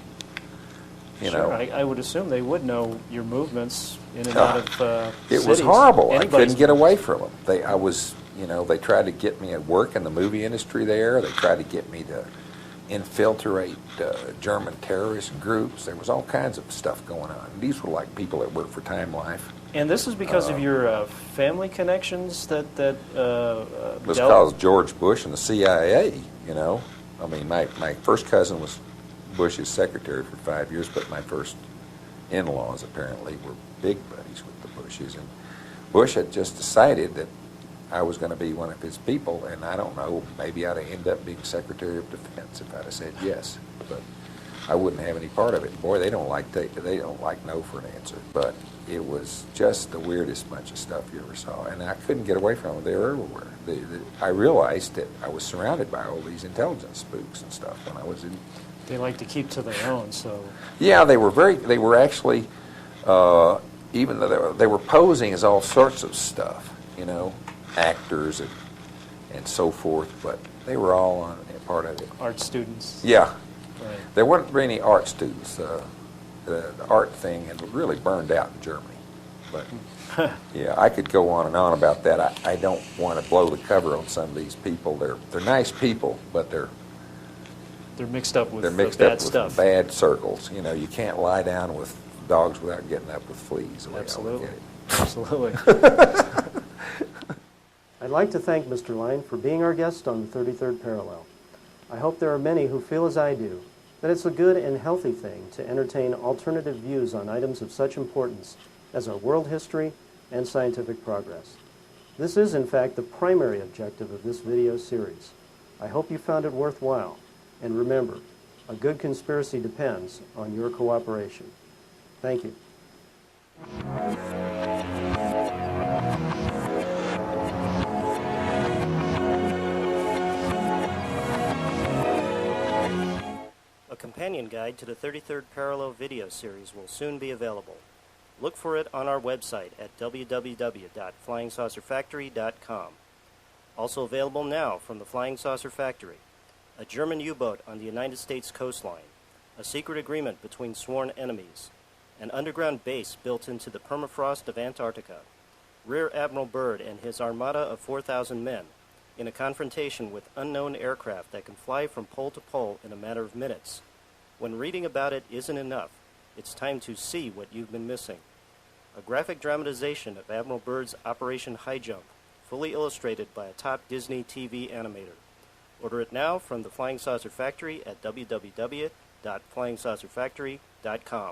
you Sure, know. I would assume they would know your movements in and out of It cities. was horrible. I Anybody's couldn't get away from them. They tried to get me at work in the movie industry there. They tried to get me to infiltrate German terrorist groups. There was all kinds of stuff going on. These were like people that worked for Time Life. And this is because of your family connections that It was because George Bush and the CIA, you know. I mean, my first cousin was Bush's secretary for 5 years, but my first in-laws apparently were big buddies with the Bushes. And Bush had just decided that I was going to be one of his people, and I don't know, maybe I'd have ended up being Secretary of Defense if I'd have said yes. But I wouldn't have any part of it. Boy, they don't like no for an answer. But it was just the weirdest bunch of stuff you ever saw, and I couldn't get away from them. They were everywhere. I realized that I was surrounded by all these intelligence spooks and stuff when I was in. They like to keep to their own, so. Yeah, they were actually, even though they were posing as all sorts of stuff, you know, actors and so forth, but they were all on part of it. Art students. Yeah. Right. There weren't any art students. The art thing had really burned out in Germany. But, yeah, I could go on and on about that. I don't want to blow the cover on some of these people. They're nice people, but they're mixed up with bad stuff. Bad circles. You know, you can't lie down with dogs without getting up with fleas. Absolutely. Absolutely. I'd like to thank Mr. Lyne for being our guest on the 33rd Parallel. I hope there are many who feel as I do, that it's a good and healthy thing to entertain alternative views on items of such importance as our world history and scientific progress. This is, in fact, the primary objective of this video series. I hope you found it worthwhile, and remember, a good conspiracy depends on your cooperation. Thank you. A companion guide to the 33rd Parallel video series will soon be available. Look for it on our website at www.flyingsaucerfactory.com. Also available now from the Flying Saucer Factory: a German U-boat on the United States coastline, a secret agreement between sworn enemies, an underground base built into the permafrost of Antarctica, Rear Admiral Byrd and his armada of 4,000 men, in a confrontation with unknown aircraft that can fly from pole to pole in a matter of minutes. When reading about it isn't enough, it's time to see what you've been missing. A graphic dramatization of Admiral Byrd's Operation High Jump, fully illustrated by a top Disney TV animator. Order it now from the Flying Saucer Factory at www.flyingsaucerfactory.com.